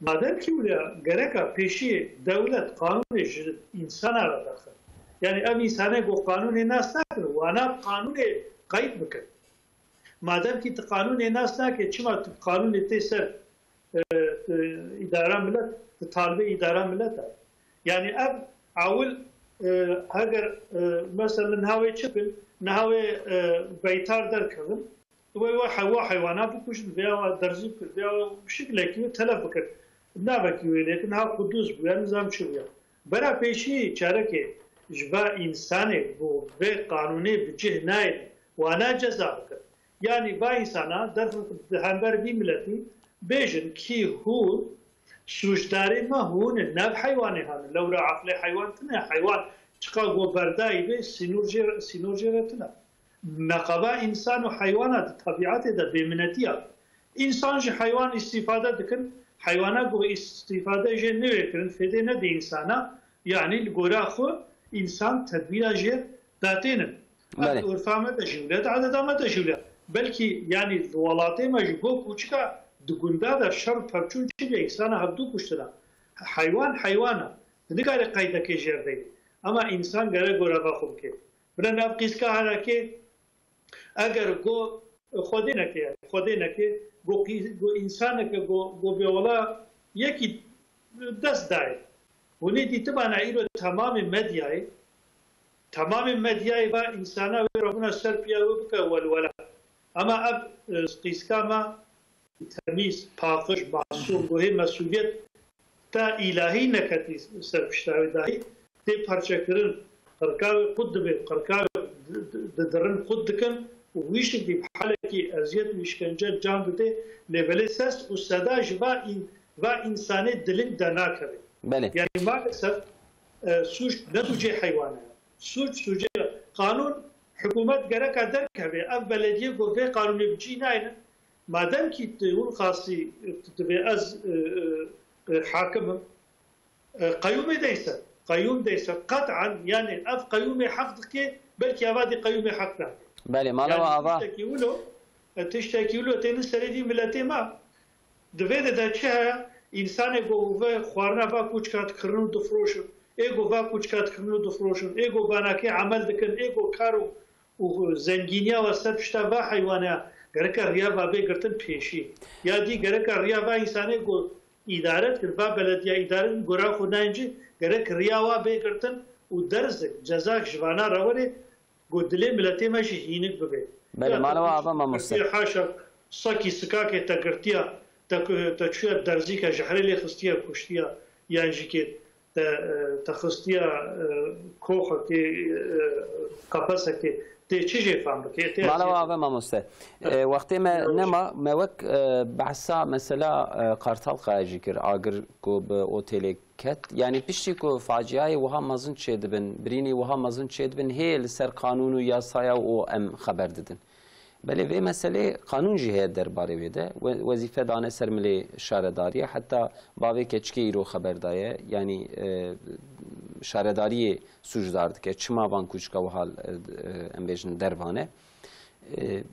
Speaker 3: مادام که ولی گرکا پیشی دولت قانونش انسان را داخل. یعنی ام انسانه گو قانون ناس نکنه و آنها قانون قید بکن. مادام که قانون ناس نکنه چما قانون تیسر اداره ملت طالب اداره ملت. یعنی اب اول اگر مثلا نهاوی چپل نهاوی بیتار در کردن و حیوانات بکشن بیا درزی بیا بشکل کی تلف بکن نبکی لیکن ها قدوس بیا نظام شویا برا پیشی چاره که جبا انسانی به قانونی بجه ناید و انا جزا بکن یعنی با انسانا در همبر بی ملتی بیجن کی هو سوشداری ما هون نب حیوانی هم لورا عقل حیوان تنه حیوان چقا گوبردایی به سینورجی تنه نقابه انسان و حیوانات طبیعت ده بمنتیه انسان جه حیوان استفاده دکن حیوانات گو استفاده جه نوی کرن فیده نده انسانا یعنی لگورا خو انسان تدبیر جه داتینن ارفامه ده جولت عددامه ده جولت بلکه یعنی دولاته ما جه گو کوچکا دگونده ده شر پرچون چی به انسان هفدو کشتنا حیوانه نگاره قیده که جرده اما انسان گره گورا با خوب که برن اب قیسکا هره که اگر گو خودی نکه گو انسان که گو بیولا یکی دست داید ونی دیت بنا ایرو تمام مدیای با انسان و ربنا سر پیاو بک ولا اما اب قیسکا ما تمیز پاکش معصوم گوه مسئولیت تا الهی نکتی سرپشتاوی داهی تی پرچه کرن قرقاوی خود به قرقاوی درن خود دکن و ویشک دی بحاله کی ازیت و اشکنجه جان بده لیولی سست و صداش و انسانی دلین دنا کرده یعنی مالسف سوش ندوجه حیوانه سوچ قانون حکومت گرک در که اف بلدیه گفته قانونی بچی ناینه مادام که اون خاصی تبي از حاكم قيوم ديسه قطعا يعني اف قيوم حقك بلكي هذه قيوم حقنا
Speaker 1: بله ما لو ابا
Speaker 3: تشتكي له تنسري ملتي ما دوید دا چه انسان گوه خوارنا با کوچکات کرنو دفروشن ایگو با کوچکات کرنو دفروشن ایگو باناکی عمل دکن ایگو کارو و زنگینیا و سرپشتا با حیوانه گرک ریا با بگرتن پیشی یا دی گرک ریا با انسانی گو ادارت کر با بلدیه ادارت گورا خود نینجی گرک ریا و بگرتن و درز جزاک جوانا روانی گو دلی ملتی ماشی هینک ببه
Speaker 1: بله مالو آبا ما مستر
Speaker 3: حاشا ساکی سکاکی تا گرتیا تا چویا درزی که جحری لی خستیا کشتیا یعنی که تا خستیا کوخه که قفصه که تي چی فهم بك
Speaker 1: مالا وافه ماموسته وقتی ما نما موک بحثا مثلا قارتال قاجی کر آگر کو به اوتیل کت یعنی پشتی کو فاجعه وها مازن چیدبن برینی وها مازن چیدبن هیل سر قانون و یاسایا و ام خبر ددن بله و مسئله قانون جهت درباره ویده وظیفه دانه سرملی شهرداری حتی باوی کچکی رو خبر دایه یعنی شهرداری سوجدارد که چما وان کوچکا و حال امبیجن دربانه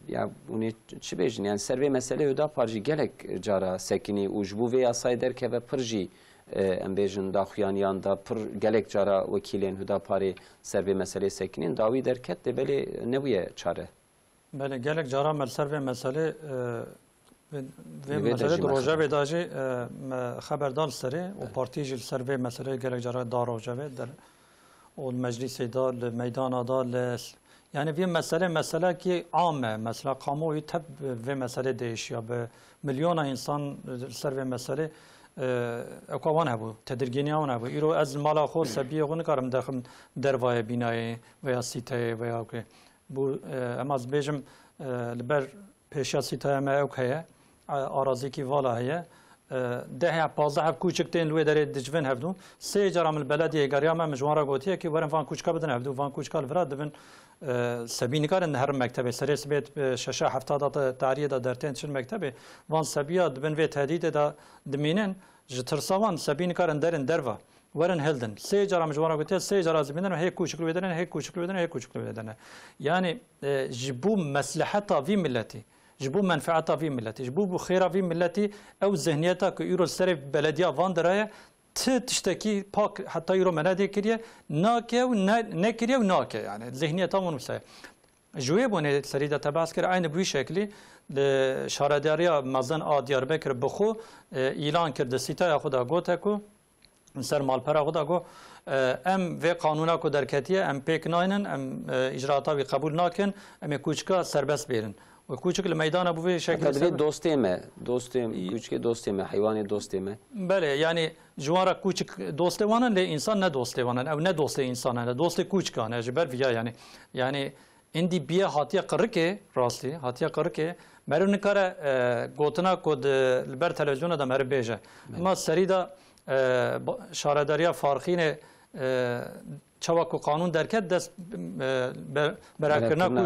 Speaker 1: یا اونی چی بیجن یعنی سروی مسئله ودا پارجی گلک جارا سکنی وجبو و یاسای در که و پرجی امبیجن داخویانیان دا پر گلک جارا وکیلین ودا پاری سروی مسئله سکنین داوی در کت بله نویه چاره
Speaker 2: بله گلک جارا مرسر و مسئله مسئله دروجه و داجی خبردار سری و پارتی جل سر و مسئله گلک جارا داروجه در و مجلس دار میدان دار یعنی وی مسئله که عامه مثلا قاموی تب و مسئله دیش یا به میلیون انسان سر و مسئله اکوان هبو تدرگینیان هبو ایرو از مالا خور سبیه خون کارم داخل دروای بینای و یا سیته و یا که بو اما از بیجم لبر پیشا سیته ما اوکیه آرازی کی والا هیه ده 15 کوچکتین لوی داره دجوین هفدو سه جرام البلدیه گریا ما مجوارا گوتیه که ورن فان کوچکا بدن هفدو فان کوچکا الفراد دبن سبینی کارن هر مکتبه سریس بیت شش هفتاد تاریه دا درتین چن مکتبه وان سبیا دبن و تهدید دا دمینن جترسوان سبینی کارن درن دروا ورن هلدن سه جرام مجوارا گوتیه سه جرام زمینن هی کوچکلو بدن هی کوچکلو بدن هی کوچکلو بدن یعنی جبو مصلحت وی ملتی جبو منفعتا في ملتي جبو خيرا في ملتي او ذهنيتا كيرو السرف بلديه فاندرايا تشتكي باك حتى يرو منادي كريه ناكي ونكريه وناكي يعني ذهنيتا منوسه جوي بونه سريده تباسكر عين بوي شكلي شارداريا مزن ا دياربكر بخو اعلان کرد سيتا خدا گوتكو سر مالپرا خدا گو ام و قانونا کو درکتیه ام پیک ناینن ام اجراتا وی قبول ناکن ام کوچکا سربست بیرن و کوچک میدان ابو به شکل
Speaker 1: دوستیم کوچک دوستیم حیوان دوستیم
Speaker 2: بله یعنی جوارا کوچک دوستوانن لی انسان نه دوستوانن او نه دوست انسانن دوست کوچکانه جبر ویا یعنی اندی بیا هاتیه قرکه راستی هاتیه قرکه مرون کاره گوتنا کد لبر تلویزیون دا مر بیجه ما سریدا شارداریا فارخین چواک و قانون درکت دست براکرنا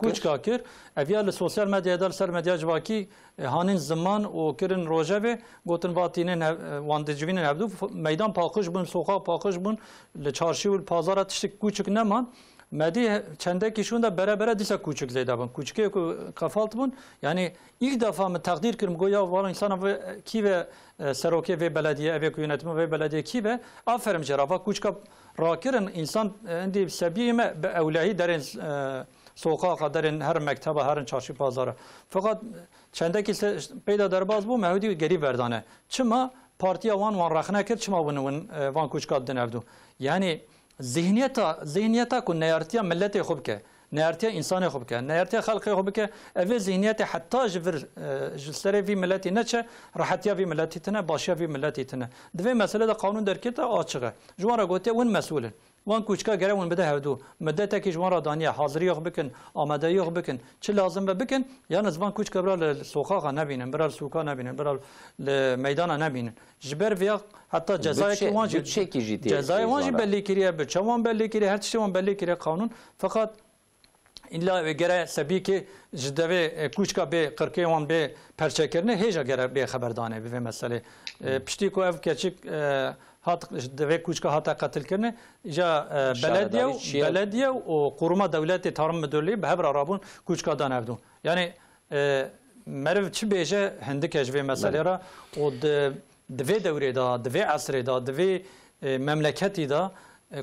Speaker 2: کوچکا کر اویا لسوسیال مدیا دار سر مدیا جواکی هانین زمان و کرن روژه و گوتن واتینن واندجوینن هبدو میدان پاخش بون سوقا پاخش بون لچارشی و پازار تشک کوچک نمان مدی چنده کشون دا برابر دیسا کوچک زیده بون کوچکی کفالت بون یعنی ilk defa mı takdir kırım goya var insana ve ki ve seroke ve belediye ev yönetimi ve belediye ki ve aferin ceraba kuçka rakirin insan indi sebiyeme evlahi derin sokağa derin her mektebe her çarşı pazara fakat çendeki peyda derbaz bu mehudi geri verdane çıma partiye van rakhna kir çıma bunun van kuçka denevdu yani zihniyeta ku neyartiya milleti خوب که نهارتیا انسان خوب که نهارتیا خلق خوب که اوه ذهنیت حتی جبر جسری وی ملتی نچه راحتیا وی ملتی تنه باشیا وی ملتی تنه دوی مسئله دا قانون درکیتا آچگه جوان را گوته ون مسئولن وان کوچکا گره ون بده هدو مدت کی جوان را دانیه حاضری خوب بکن آمادگی خوب بکن چه لازم به بکن یعنی زبان کوچکا برای سوقا نبینن برای سوقا نبینن برای میدان نبینن جبر ویا حتی جزای کی وانجی جزای وانجی بلی کریه بچوان بلی کریه هر چی وان بلی کریه قانون فقط إلا جرا سبي كي جدوي كوچكا بي قركي وان بي پرچكرنه هيجا جرا بي خبردانه بي مسألة پشتي كو اف كچك هات جدوي كوچكا هاتا قتل كرنه جا بلديه وقرما دولت تارم مدولي بهبر رابون كوچكا دانفدو يعني مرف چي بيجه هندك جوي مسألة را و دوي دوري دا دوي عصر دا دوي مملكتي دا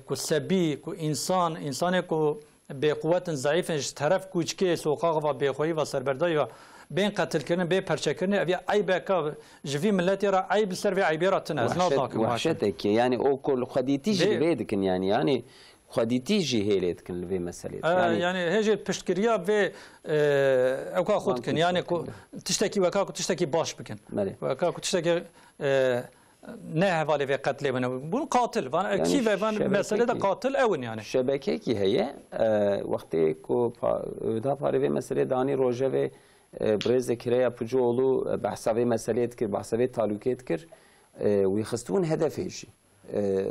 Speaker 2: كو سبي كو انسان كو به قوت ضعیف طرف کوچکی سوقاق و بخویی و سربرداری و بین قتل کردن به پرچه کردن اوی عیب که جوی ملتی را عیب سر و عیبی را تناز ناداک
Speaker 1: وحشته که یعنی او کل خدیتی جوی دکن یعنی خدیتی جهیل دکن لوی مسئله
Speaker 2: یعنی هیچ پشتگیری و اوکا خود کن یعنی تشتکی وکا تشتکی باش بکن وکا تشتکی نه حوالی به قتل بنا بون قاتل وان کی و وان مسئله قاتل اون یعنی
Speaker 1: شبکه کی هیه وقتی کو دا پاره به مسئله دانی روزه و برز کریا پجولو بحثاوی مسئله کر بحثاوی تعلقات کر و يخستون هدفش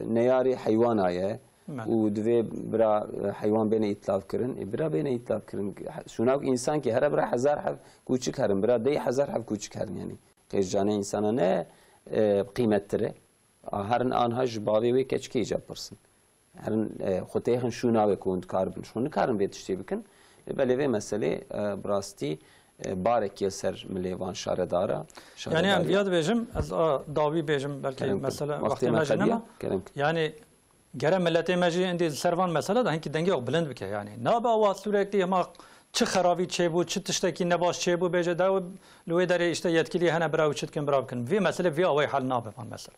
Speaker 1: نياري حيوان آيه ودوی برا حیوان بین اطلاق کردن برا بین اطلاق کردن شوناک انسان که هر برا 1000 حرف کوچک کردن برا 10,000 حرف کوچک کردن یعنی قیش جانه انسان نه قیمت تره هرن آنها جباوی و کچکی ایجاب پرسن هرن خودتیخن شوناوی کند کاربن شون کارن بیتشتی بکن ولی به مسئله براستی بارکی سر ملیوان شاردارا
Speaker 2: یعنی ام بیاد بیجم از داوی بیجم بلکه مثلا وقتی مجنم یعنی گره ملت مجی اندی سروان مسئله ده هنکی دنگی بلند بکه یعنی نابا واسطوره که ما چه خرابی چه بود چه تشتکی نباش چه بود بیجه داو لوی داره اشته یدکلی هنه براو چت کن براو کن وی مسئله وی آوای حل نابه من مسئله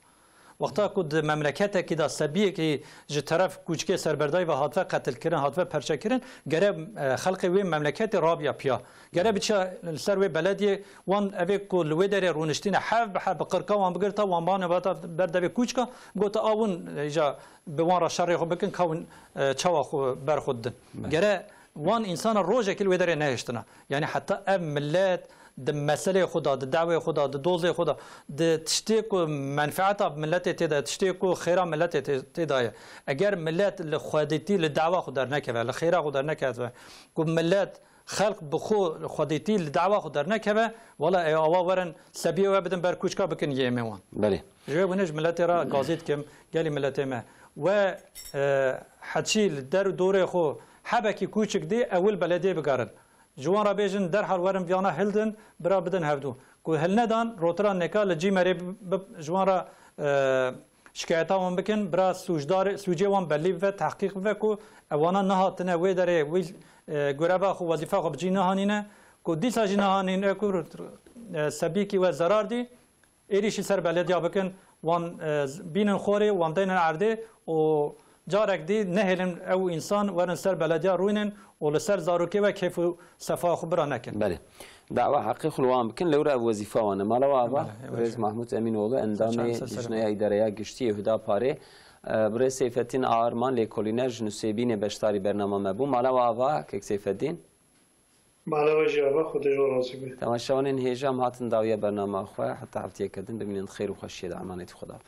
Speaker 2: وقتا کد مملکت کی دا سبیه که ج طرف کوچکی سربردای و هاتفه قتل کردن هاتفه پرچه کردن گره خلق وی مملکت رابیا پیا گره بچه سر وی بلدی وان اوی کو لوی داره رونشتین حب بحب قرقا وان بگرتا وان بانه باتا برده کوچکا گوتا آون ایجا به وان را شر خو بکن کون چوا خو برخودن گره وان انسان روزه که لوی داره نهشتنا یعنی حتی ام ملت د مسئله خدا د دعوه خدا د دوزه خدا د تشتیک منفعت ملت تدا تشتیک خیره ملت تدا اگر ملت لخودیتی لدعوه خدا نکوه لخیره خدا نکوه کو ملت خلق بخو خودیتی لدعوه خدا نکوه ولا اوا ورن سبیه و بدن بر کوچکا بکن یموان
Speaker 1: بله
Speaker 2: جواب نج ملت را گازیت کم گلی ملت ما و حدشی در دوره خو حبکی کوچک دی اول بلدی بگارد جوان را بیشن در حال ورم ویانا هلدن برا بدن هفدو کو هل ندان روتران نکال جی مری جوان را شکایتا وان بکن برا سوجدار سوجه وان بلی و تحقیق و کو اوانا نهاتنه وی داره وی گربا خو وظیفه خو بجی نهانینه کو دیسا جی نهانینه کو سبیکی و ضرار دی ایریشی سر بلدیا بکن وان بینن خوری وان دینن عرده و جارك دي نهلن او انسان ورن سر بلديا روينن ولا سر زاروكي وكيف صفا خبره نكن
Speaker 1: بله دعوه حقيقي خلوان بكن لورا وظيفه وانا مالا وابا رئيس محمود امين اولو اندامي لجنه اداريه گشتي هدا پاره بري سيف الدين آرمان لكولينج نسيبين بشتاري برنامه مبو مالا وابا كيك سيف الدين
Speaker 3: مالا وجابا خود جو راضي به
Speaker 1: تماشاون هيجام هاتن داويه برنامه اخوه حتى هفتيه كدن بمين خير وخشيه عمانه خدا